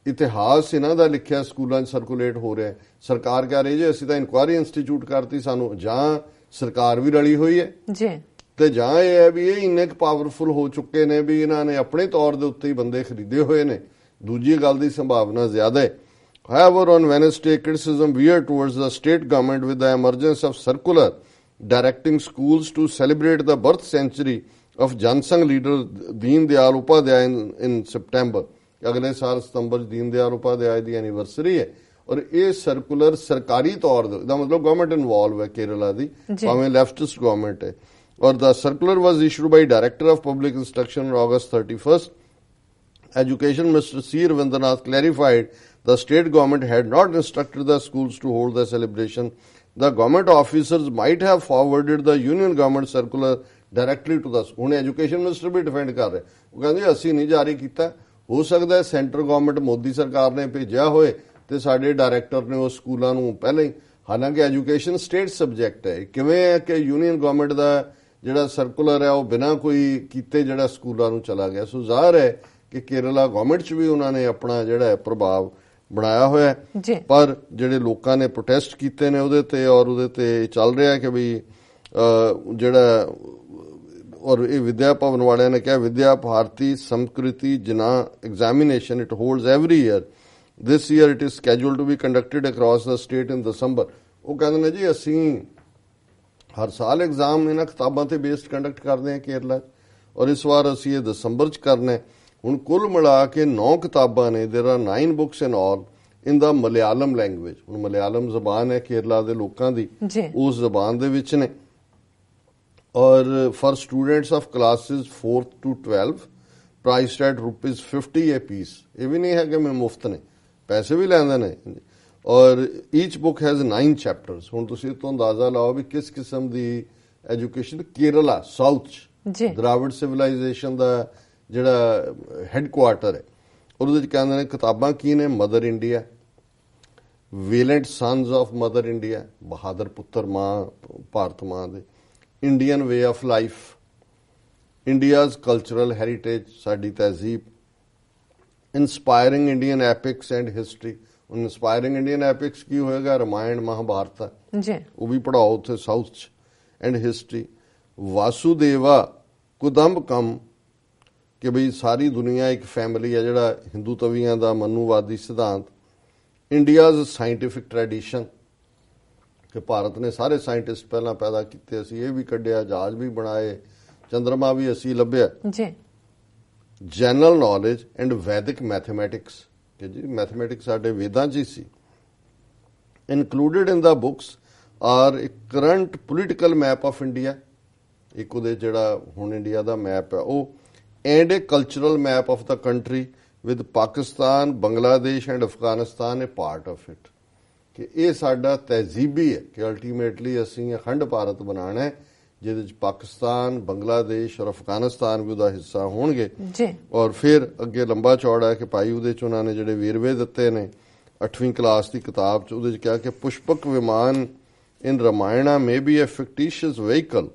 ਇਤਿਹਾਸ ਇਹਨਾਂ ਦਾ ਲਿਖਿਆ ਸਕੂਲਾਂ 'ਚ ਸਰਕੂਲੇਟ ਹੋ ਰਿਹਾ। ਸਰਕਾਰ ਕਹਿ ਰਹੀ ਜੀ ਅਸੀਂ ਤਾਂ ਇਨਕੁਆਇਰੀ ਇੰਸਟੀਚਿਊਟ ਕਰਤੀ, ਸਾਨੂੰ ਜਾਂ ਸਰਕਾਰ ਵੀ ਰਲੀ ਹੋਈ ਹੈ ਜੀ, ਤੇ ਜਾਂ ਇਹ ਹੈ ਵੀ ਇਹ ਇੰਨੇ ਕੁ ਪਾਵਰਫੁਲ ਹੋ ਚੁੱਕੇ ਨੇ ਵੀ ਇਹਨਾਂ ਨੇ ਆਪਣੇ ਤੌਰ ਦੇ ਉੱਤੇ ਹੀ ਬੰਦੇ ਖਰੀਦੇ ਹੋਏ ਨੇ। ਦੂਜੀ ਗੱਲ ਦੀ ਸੰਭਾਵਨਾ ਜ਼ਿਆਦਾ ਹੈ। However, on Wednesday, criticism veered towards the state government with the emergence of circular directing schools to celebrate the birth century of Jansangh leader Deen Dayal Upadhyay in September. ਅਗਲੇ ਸਾਲ ਸਤੰਬਰ 'ਚ ਦੀਨ ਦਿਆਲ ਉਪਾਧਿਆਏ ਦੀ ਐਨੀਵਰਸਰੀ ਹੈ ਔਰ ਇਹ ਸਰਕੂਲਰ ਸਰਕਾਰੀ ਤੌਰ ਦਾ ਮਤਲਬ government involve ਹੈ ਕੇਰਲਾ ਦੀ, ਭਾਵੇਂ ਲੈਫਟਿਸਟ ਗਵਰਨਮੈਂਟ ਹੈ। ਔਰ the circular was issued by director of public instruction on August 31st. Education Minister C. Ravindranath clarified the state government had not instructed the schools to hold the celebration. The government officers might have forwarded the union government circular directly to the school. ਹੁਣ education minister ਵੀ ਡਿਫੈਂਡ ਕਰ ਰਹੇ, ਉਹ ਕਹਿੰਦੇ ਅਸੀਂ ਨਹੀਂ ਜਾਰੀ ਕੀਤਾ, ਹੋ ਸਕਦਾ ਹੈ ਸੈਂਟਰ ਗਵਰਨਮੈਂਟ ਮੋਦੀ ਸਰਕਾਰ ਨੇ ਭੇਜਿਆ ਹੋਏ ਤੇ ਸਾਡੇ ਡਾਇਰੈਕਟਰ ਨੇ ਉਹ ਸਕੂਲਾਂ ਨੂੰ ਪਹਿਲਾਂ ਹੀ, ਹਾਲਾਂਕਿ ਐਜੂਕੇਸ਼ਨ ਸਟੇਟ ਸਬਜੈਕਟ ਹੈ। ਕਿਵੇਂ ਹੈ ਕਿ ਯੂਨੀਅਨ ਗਵਰਨਮੈਂਟ ਦਾ ਜਿਹੜਾ ਸਰਕੂਲਰ ਹੈ ਉਹ ਬਿਨਾਂ ਕੋਈ ਕੀਤੇ ਜਿਹੜਾ ਸਕੂਲਾਂ ਨੂੰ ਚਲਾ ਗਿਆ। ਸੋ ਜ਼ਾਹਰ ਹੈ ਕਿ ਕੇਰਲਾ ਗਵਰਨਮੈਂਟ 'ਚ ਵੀ ਉਹਨਾਂ ਨੇ ਆਪਣਾ ਜਿਹੜਾ ਪ੍ਰਭਾਵ ਬਣਾਇਆ ਹੋਇਆ, ਪਰ ਜਿਹੜੇ ਲੋਕਾਂ ਨੇ ਪ੍ਰੋਟੈਸਟ ਕੀਤੇ ਨੇ ਉਹਦੇ ਤੇ ਔਰ ਉਹਦੇ ਤੇ ਚੱਲ ਰਿਹਾ ਕਿ ਵੀ ਜਿਹੜਾ ਔਰ ਇਹ ਵਿਦਿਆ ਭਵਨ ਵਾਲਿਆਂ ਨੇ ਕਿਹਾ ਵਿਦਿਆ Bharati Sanskriti Jnana examination it holds every year, this year it is scheduled to be conducted across the state in December. ਉਹ ਕਹਿੰਦੇ ਨੇ ਜੀ ਅਸੀਂ ਹਰ ਸਾਲ ਐਗਜ਼ਾਮ ਇਹਨਾਂ ਕਿਤਾਬਾਂ ਤੇ ਬੇਸਡ ਕੰਡਕਟ ਕਰਦੇ ਹਾਂ ਕੇਰਲਾ 'ਚ ਔਰ ਇਸ ਵਾਰ ਅਸੀਂ ਇਹ ਦਸੰਬਰ 'ਚ ਕਰਨਾ। ਹੁਣ ਕੁੱਲ ਮਿਲਾ ਕੇ 9 ਕਿਤਾਬਾਂ ਨੇ, ਦੇਰ R 9 books in all in the Malayalam language. हुण मलयालम जबान है केरला दे लोकां दी, उस जबान दे विच ने। और for students of classes 4th to 12 priced at ₹50 a piece. ये भी नहीं है कि मैं मुफ्त ने, पैसे भी लैंदे ने। और ईच बुक हैज़ 9 चैप्टर्स। हुण तुसीं इस तों अंदाजा लाओ भी किस किस्म दी education. Kerala south Dravida civilisation दा जिहड़ा हैडकुआर्टर है, ਉਹਦੇ ਵਿੱਚ ਕਹਿੰਦੇ ਨੇ ਕਿਤਾਬਾਂ ਕੀ ਨੇ? Mother India, valiant sons of Mother India, ਬਹਾਦਰ ਪੁੱਤਰ ਮਾਂ ਭਾਰਤ ਮਾਂ ਦੇ, Indian way of life, India's cultural heritage, ਸਾਡੀ ਤਹਿਜ਼ੀਬ, inspiring Indian epics and history. Inspiring Indian epics ਕੀ ਹੋਏਗਾ? ਰਾਮਾਇਣ ਮਹਾਭਾਰਤ ਹੈ, ਉਹ ਵੀ ਪੜਾਓ ਉੱਥੇ ਸਾਊਥ ਚ। ਐਂਡ ਹਿਸਟਰੀ ਵਾਸੁਦੇਵਾ ਕੁਦੰਬਕਮ, ਕਿ ਬਈ ਸਾਰੀ ਦੁਨੀਆ ਇੱਕ ਫੈਮਿਲੀ ਹੈ, ਜਿਹੜਾ ਹਿੰਦੂ ਤਵੀਆਂ ਦਾ ਮਨੂਵਾਦੀ ਸਿਧਾਂਤ। ਇੰਡੀਆਜ਼ ਸਾਇੰਟੀਫਿਕ ਟ੍ਰੈਡੀਸ਼ਨ, ਕਿ ਭਾਰਤ ਨੇ ਸਾਰੇ ਸਾਇੰਟਿਸਟ ਪਹਿਲਾਂ ਪੈਦਾ ਕੀਤੇ, ਅਸੀਂ ਇਹ ਵੀ ਕੱਢਿਆ, ਜਹਾਜ਼ ਵੀ ਬਣਾਏ, ਚੰਦਰਮਾ ਵੀ ਅਸੀਂ ਲੱਭਿਆ। ਜਨਰਲ ਨੌਲੇਜ ਐਂਡ ਵੈਦਿਕ ਮੈਥਮੈਟਿਕਸ, ਕਿ ਜੀ ਮੈਥਮੈਟਿਕਸ ਸਾਡੇ ਵੇਦਾਂ 'ਚ ਹੀ ਸੀ। ਇਨਕਲੂਡਡ ਇਨ ਦਾ ਬੁੱਕਸ ਆਰ ਇ current political map of India, ਇੱਕ ਉਹਦੇ ਜਿਹੜਾ ਹੁਣ ਇੰਡੀਆ ਦਾ ਮੈਪ ਹੈ ਉਹ, and a cultural map of the country with Pakistan, Bangladesh and Afghanistan a part of it। ਕਿ ਇਹ ਸਾਡਾ ਤਹਿਜ਼ੀਬੀ ਹੈ ਕਿ ਅਲਟੀਮੇਟਲੀ ਅਸੀਂ ਅਖੰਡ ਭਾਰਤ ਬਣਾਉਣਾ ਹੈ, ਜਿਹਦੇ ਵਿੱਚ ਪਾਕਿਸਤਾਨ, ਬੰਗਲਾਦੇਸ਼ ਔਰ ਅਫਗਾਨਿਸਤਾਨ ਵੀ ਉਹਦਾ ਹਿੱਸਾ ਹੋਣਗੇ। ਔਰ ਫਿਰ ਅੱਗੇ ਲੰਬਾ ਚੌੜਾ ਹੈ ਕਿ ਭਾਈ ਉਹਦੇ 'ਚ ਉਹਨਾਂ ਨੇ ਜਿਹੜੇ ਵੇਰਵੇ ਦਿੱਤੇ ਨੇ 8ਵੀਂ ਕਲਾਸ ਦੀ ਕਿਤਾਬ 'ਚ, ਉਹਦੇ 'ਚ ਕਿਹਾ ਕਿ Pushpak Viman in Ramayana may be a fictitious vehicle,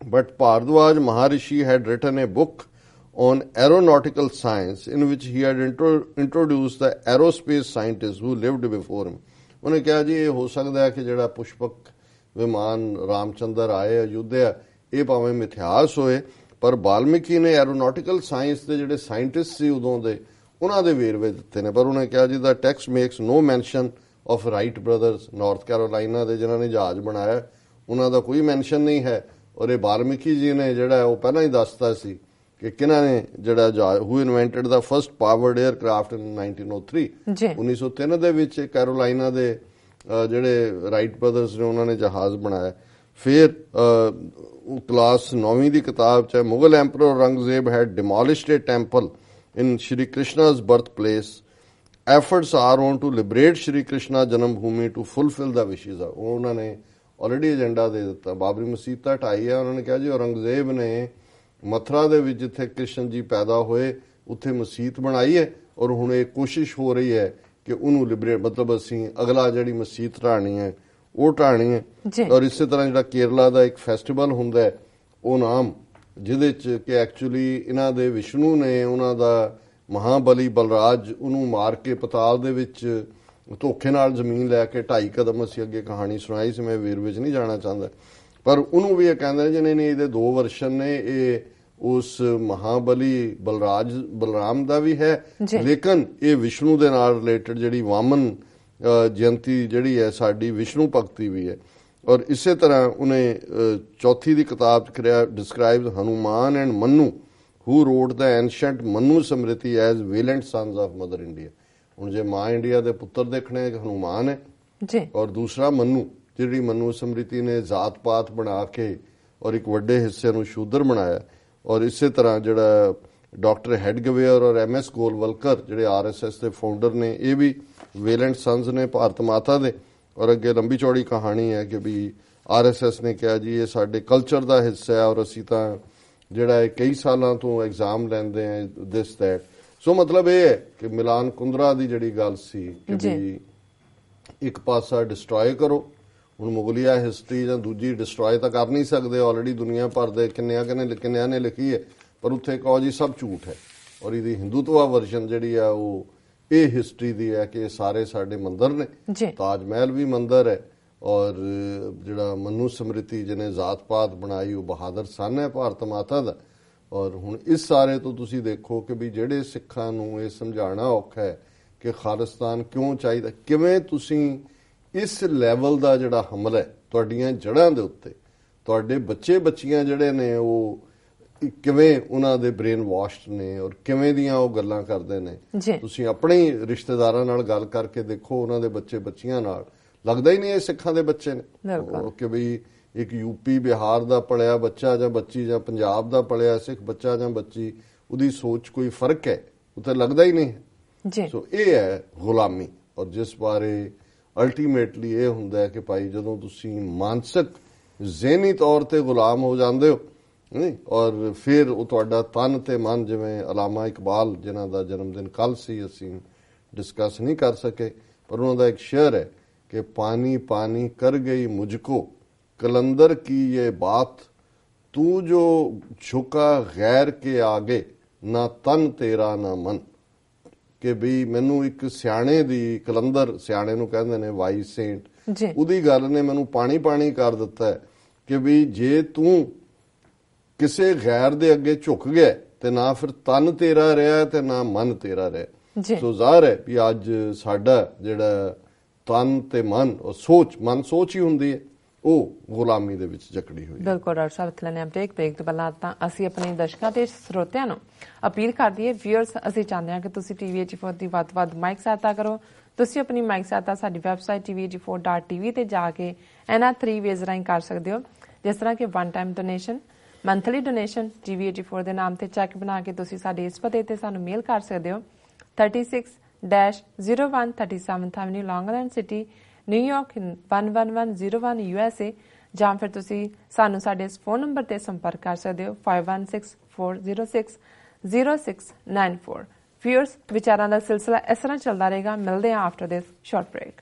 but Bhardwaj Maharishi had written a book on aeronautical science in which he had introduced the aerospace scientists who lived before him। ਉਹਨੇ ਕਿਹਾ ਜੀ ਇਹ ਹੋ ਸਕਦਾ ਹੈ ਕਿ ਜਿਹੜਾ ਪੁਸ਼ਪਕ ਵਿਮਾਨ ਰਾਮਚੰਦਰ ਆਏ ਅਯੁੱਧਿਆ, ਇਹ ਭਾਵੇਂ ਮਿਥਿਹਾਸ ਹੋਏ, ਪਰ ਬਾਲਮੀਕੀ ਨੇ ਐਰੋਨੌਟੀਕਲ ਸਾਇੰਸ ਦੇ ਜਿਹੜੇ ਸਾਇੰਟਿਸਟ ਸੀ ਉਦੋਂ ਦੇ, ਉਹਨਾਂ ਦੇ ਵੇਰਵੇ ਦਿੱਤੇ ਨੇ। ਪਰ ਉਹਨੇ ਕਿਹਾ ਜੀ the text makes no mention of Wright Brothers, North Carolina ਦੇ ਜਿਨ੍ਹਾਂ ਨੇ ਜਹਾਜ਼ ਬਣਾਇਆ, ਉਹਨਾਂ ਦਾ ਕੋਈ ਮੈਂਸ਼ਨ ਨਹੀਂ ਹੈ। ਔਰ ਇਹ ਬਾਲਮੀਕੀ ਜੀ ਨੇ ਜਿਹੜਾ ਉਹ ਪਹਿਲਾਂ ਹੀ ਦੱਸਤਾ ਸੀ ਕਿ ਕਿਹਨਾਂ ਨੇ ਜਿਹੜਾ ਜਹਾਜ਼, ਹੂ ਇਨਵੈਂਟਡ ਦਾ ਫਸਟ ਪਾਵਰਡ 에ਅਰਕ੍ਰਾਫਟ ਇਨ 1903 1903 ਦੇ ਵਿੱਚ ਕੈਰੋਲਾਈਨਾ ਦੇ ਜਿਹੜੇ ਰਾਈਟ ਬ੍ਰਦਰਸ ਨੇ ਉਹਨਾਂ ਨੇ ਜਹਾਜ਼ ਬਣਾਇਆ। ਫਿਰ ਕਲਾਸ 9ਵੀਂ ਦੀ ਕਿਤਾਬ 'ਚ ਹੈ Mughal emperor Aurangzeb had demolished a temple in Shri Krishna's birthplace, efforts are on to liberate Shri Krishna Janma Bhoomi to fulfil ਦਾ ਵਿਸ਼ੇਜ਼। ਉਹ ਉਹਨਾਂ ਨੇ ਆਲਰੇਡੀ ਏਜੰਡਾ ਦੇ ਦਿੱਤਾ। ਬਾਬਰੀ ਮਸਜਿਦ ਤਾਂ ਢਾਈ ਹੈ, ਉਹਨਾਂ ਨੇ ਕਿਹਾ ਜੀ ਔਰੰਗਜ਼ੇਬ ਨੇ ਮਥੁਰਾ ਦੇ ਵਿੱਚ ਜਿੱਥੇ ਕ੍ਰਿਸ਼ਨ ਜੀ ਪੈਦਾ ਹੋਏ ਉੱਥੇ ਮਸਜਿਦ ਬਣਾਈ ਹੈ, ਔਰ ਹੁਣ ਇਹ ਕੋਸ਼ਿਸ਼ ਹੋ ਰਹੀ ਹੈ ਕਿ ਉਹਨੂੰ ਲਿਬਰੇਟ, ਮਤਲਬ ਅਸੀਂ ਅਗਲਾ ਜਿਹੜੀ ਮਸਜਿਦ ਢਾਣੀ ਹੈ ਉਹ ਢਾਣੀ ਹੈ। ਔਰ ਇਸੇ ਤਰ੍ਹਾਂ ਜਿਹੜਾ ਕੇਰਲਾ ਦਾ ਇੱਕ ਫੈਸਟੀਵਲ ਹੁੰਦਾ ਹੈ ਉਹ ਨਾਮ, ਜਿਹਦੇ 'ਚ ਕਿ ਐਕਚੁਅਲੀ ਇਹਨਾਂ ਦੇ ਵਿਸ਼ਨੂੰ ਨੇ ਉਹਨਾਂ ਦਾ ਮਹਾਬਲੀ ਬਲਰਾਜ ਉਹਨੂੰ ਮਾਰ ਕੇ ਪਤਾਲ ਦੇ ਵਿੱਚ ਧੋਖੇ ਨਾਲ ਜ਼ਮੀਨ ਲੈ ਕੇ 2.5 ਕਦਮ, ਅਸੀਂ ਅੱਗੇ ਕਹਾਣੀ ਸੁਣਾਈ ਸੀ, ਮੈਂ ਵੇਰਵੇ 'ਚ ਨਹੀਂ ਜਾਣਾ ਚਾਹੁੰਦਾ, ਪਰ ਉਹਨੂੰ ਵੀ ਇਹ ਕਹਿੰਦੇ ਜਿਹਨੇ ਨੇ ਇਹਦੇ 2 ਵਰਸ਼ਨ ਨੇ, ਇਹ ਉਸ ਮਹਾਬਲੀ ਬਲਰਾਮ ਦਾ ਵੀ ਹੈ, ਲੇਕਿਨ ਇਹ ਵਿਸ਼ਨੂੰ ਦੇ ਨਾਲ ਰਿਲੇਟਡ ਜਿਹੜੀ ਵਾਮਨ ਜਯੰਤੀ ਜਿਹੜੀ ਹੈ ਸਾਡੀ ਵਿਸ਼ਨੂੰ ਭਗਤੀ ਵੀ ਹੈ। ਔਰ ਇਸੇ ਤਰ੍ਹਾਂ ਉਹਨੇ ਚੌਥੀ ਦੀ ਕਿਤਾਬ 'ਚ ਕਰਿਆ describe Hanuman and Manu who wrote the ancient Manu Smriti as valiant sons of Mother India. ਹੁਣ ਜੇ ਮਾਂ ਇੰਡੀਆ ਦੇ ਪੁੱਤਰ ਦੇਖਣੇ ਹਨੂਮਾਨ ਹੈ ਔਰ ਦੂਸਰਾ ਮੰਨੂ, ਜਿਹੜੀ ਮੰਨੂ ਸਮ੍ਰਿਤੀ ਨੇ ਜ਼ਾਤ ਪਾਤ ਬਣਾ ਕੇ ਔਰ ਇੱਕ ਵੱਡੇ ਹਿੱਸੇ ਨੂੰ ਸ਼ੂਦਰ ਬਣਾਇਆ। ਔਰ ਇਸੇ ਤਰ੍ਹਾਂ ਜਿਹੜਾ ਡਾਕਟਰ ਹੈਡਗਵੇਅਰ ਔਰ MS ਗੋਲਵਲਕਰ ਜਿਹੜੇ RSS ਦੇ ਫਾਊਂਡਰ ਨੇ, ਇਹ ਵੀ ਵੇਲੈਂਟ ਸਨਸ ਨੇ ਭਾਰਤ ਮਾਤਾ ਦੇ। ਔਰ ਅੱਗੇ ਲੰਬੀ ਚੌੜੀ ਕਹਾਣੀ ਹੈ ਕਿ ਵੀ RSS ਨੇ ਕਿਹਾ ਜੀ ਇਹ ਸਾਡੇ ਕਲਚਰ ਦਾ ਹਿੱਸਾ ਹੈ ਔਰ ਅਸੀਂ ਤਾਂ ਜਿਹੜਾ ਇਹ ਕਈ ਸਾਲਾਂ ਤੋਂ ਐਗਜ਼ਾਮ ਲੈਂਦੇ ਹਾਂ ਦਿਸ ਦੈਟ। ਸੋ ਮਤਲਬ ਇਹ ਹੈ ਕਿ ਮਿਲਾਨ ਕੁੰਦਰਾ ਦੀ ਜਿਹੜੀ ਗੱਲ ਸੀ ਕਿ ਵੀ ਇੱਕ ਪਾਸਾ ਡਿਸਟਰੋਏ ਕਰੋ। ਹੁਣ ਮੁਗਲਿਆ ਹਿਸਟਰੀ ਜਾਂ ਦੂਜੀ ਡਿਸਟਰੋਏ ਤਾਂ ਕਰ ਨਹੀਂ ਸਕਦੇ, ਆਲਰੇਡੀ ਦੁਨੀਆ ਭਰ ਦੇ ਕਿੰਨਿਆਂ ਨੇ ਲਿਖੀ ਹੈ, ਪਰ ਉੱਥੇ ਕਹੋ ਜੀ ਸਭ ਝੂਠ ਹੈ। ਔਰ ਇਹਦੀ ਹਿੰਦੂਤਵਾ ਵਰਜਨ ਜਿਹੜੀ ਆ ਉਹ ਇਹ ਹਿਸਟਰੀ ਦੀ ਹੈ ਕਿ ਸਾਰੇ ਸਾਡੇ ਮੰਦਰ ਨੇ, ਤਾਜ ਮਹਿਲ ਵੀ ਮੰਦਰ ਹੈ, ਔਰ ਜਿਹੜਾ ਮਨੂ ਸਮ੍ਰਿਤੀ ਜਿਹਨੇ ਜ਼ਾਤ ਪਾਤ ਬਣਾਈ ਉਹ ਬਹਾਦਰ ਸਨ ਹੈ ਭਾਰਤ ਮਾਤਾ ਦਾ। ਔਰ ਹੁਣ ਇਸ ਸਾਰੇ ਤੋਂ ਤੁਸੀਂ ਦੇਖੋ ਕਿ ਵੀ ਜਿਹੜੇ ਸਿੱਖਾਂ ਨੂੰ ਇਹ ਸਮਝਾਉਣਾ ਔਖਾ ਹੈ ਕਿ ਖਾਲਿਸਤਾਨ ਕਿਉਂ ਚਾਹੀਦਾ, ਕਿਵੇਂ ਤੁਸੀਂ ਇਸ ਲੈਵਲ ਦਾ ਜਿਹੜਾ ਹਮਲਾ ਹੈ ਤੁਹਾਡੀਆਂ ਜੜ੍ਹਾਂ ਦੇ ਉੱਤੇ, ਤੁਹਾਡੇ ਬੱਚੇ ਬੱਚੀਆਂ ਜਿਹੜੇ ਨੇ ਉਹ ਕਿਵੇਂ ਉਹਨਾਂ ਦੇ ਬ੍ਰੇਨ ਵਾਸ਼ਡ ਨੇ ਔਰ ਕਿਵੇਂ ਦੀਆਂ ਉਹ ਗੱਲਾਂ ਕਰਦੇ ਨੇ। ਤੁਸੀਂ ਆਪਣੇ ਰਿਸ਼ਤੇਦਾਰਾਂ ਨਾਲ ਗੱਲ ਕਰਕੇ ਦੇਖੋ, ਉਹਨਾਂ ਦੇ ਬੱਚੇ ਬੱਚੀਆਂ ਨਾਲ, ਲੱਗਦਾ ਹੀ ਨਹੀਂ ਇਹ ਸਿੱਖਾਂ ਦੇ ਬੱਚੇ ਨੇ ਕਿ ਬਈ ਇੱਕ ਯੂਪੀ ਬਿਹਾਰ ਦਾ ਪੜਿਆ ਬੱਚਾ ਜਾਂ ਬੱਚੀ ਜਾਂ ਪੰਜਾਬ ਦਾ ਪੜਿਆ ਸਿੱਖ ਬੱਚਾ ਜਾਂ ਬੱਚੀ, ਉਹਦੀ ਸੋਚ ਕੋਈ ਫਰਕ ਹੈ, ਉਹ ਤਾਂ ਲੱਗਦਾ ਹੀ ਨਹੀਂ ਹੈ। ਸੋ ਇਹ ਹੈ ਗੁਲਾਮੀ, ਔਰ ਜਿਸ ਬਾਰੇ ਅਲਟੀਮੇਟਲੀ ਇਹ ਹੁੰਦਾ ਹੈ ਕਿ ਭਾਈ ਜਦੋਂ ਤੁਸੀਂ ਮਾਨਸਿਕ ਜ਼ਿਹਨੀ ਤੌਰ ਤੇ ਗੁਲਾਮ ਹੋ ਜਾਂਦੇ ਹੋ ਔਰ ਫਿਰ ਉਹ ਤੁਹਾਡਾ ਤਨ ਤੇ ਮਨ, ਜਿਵੇਂ ਅਲਾਮਾ ਇਕਬਾਲ ਜਿਨ੍ਹਾਂ ਦਾ ਜਨਮ ਦਿਨ ਕੱਲ ਸੀ, ਅਸੀਂ ਡਿਸਕਸ ਨਹੀਂ ਕਰ ਸਕੇ, ਪਰ ਉਹਨਾਂ ਦਾ ਇੱਕ ਸ਼ੇਅਰ ਹੈ कि पानी पानी कर गई मुझको कलंदर की ये बात, तू जो झुका गैर के आगे ना तन तेरा ना मन। कि भी मैनू एक सियाणे दी, कलंदर सियाणे नू कहंदे ने वाइस सेंट, उदी गल ने मैनू पानी पानी कर दिता है कि भी जे तू किसे गैर दे अगे झुक गया ते ना फिर तन तेरा रहा ते ना मन तेरा रहा। सो ਜ਼ਾਹਰ है भी अज साडा जिहड़ा तन ते मन और सोच, मन सोच ही हुंदी है, ਉਹ ਗੁਲਾਮੀ ਦੇ ਵਿੱਚ ਜਕੜੀ ਹੋਈ। ਬਿਲਕੁਲ ਡਾਕਟਰ ਸਾਹਿਬ, ਲੈਣੇ ਬ੍ਰੇਕ ਤੋਂ ਪਹਿਲਾਂ ਤਾਂ ਅਸੀਂ ਆਪਣੇ ਦਰਸ਼ਕਾਂ ਤੇ ਸਰੋਤਿਆਂ ਨੂੰ ਅਪੀਲ ਕਰ ਦਈਏ, ਵਿਊਅਰਸ, ਅਸੀਂ ਚਾਹੁੰਦੇ ਹਾਂ ਕਿ ਤੁਸੀਂ TV84 ਦੀ ਵੱਧ ਤੋਂ ਵੱਧ ਮਾਈਕ ਸਹਾਇਤਾ ਕਰੋ। ਤੁਸੀਂ ਆਪਣੀ ਮਾਈਕ ਸਹਾਇਤਾ ਸਾਡੀ ਵੈਬਸਾਈਟ tv84.tv ਤੇ ਜਾ ਕੇ ਇਹਨਾਂ 3 ਵੇਜ਼ ਰਾਹੀਂ ਕਰ ਸਕਦੇ ਹੋ, ਜਿਸ ਤਰ੍ਹਾਂ ਕਿ 1 time donation, monthly donation, TV84 ਦੇ ਨਾਮ ਤੇ ਚੈੱਕ ਬਣਾ ਕੇ ਤੁਸੀਂ ਸਾਡੇ ਇਸ ਪਤੇ ਤੇ ਸਾਨੂੰ ਮੇਲ ਕਰ ਸਕਦੇ ਹੋ, 36-01 37th Avenue, Long Island City, New York 11101 USA, ਜਾਂ ਫਿਰ ਤੁਸੀਂ ਸਾਨੂੰ ਸਾਡੇ ਇਸ ਫੋਨ ਨੰਬਰ ਤੇ ਸੰਪਰਕ ਕਰ ਸਕਦੇ ਹੋ 5164060694। ਵਿਊਅਰਸ, ਵਿਚਾਰਾਂ ਦਾ ਸਿਲਸਿਲਾ ਇਸ ਤਰ੍ਹਾਂ ਚੱਲਦਾ ਰਹੇਗਾ। ਮਿਲਦੇ ਹਾਂ ਆਫਟਰ ਦਿਸ ਸ਼ਾਰਟ ਬ੍ਰੇਕ।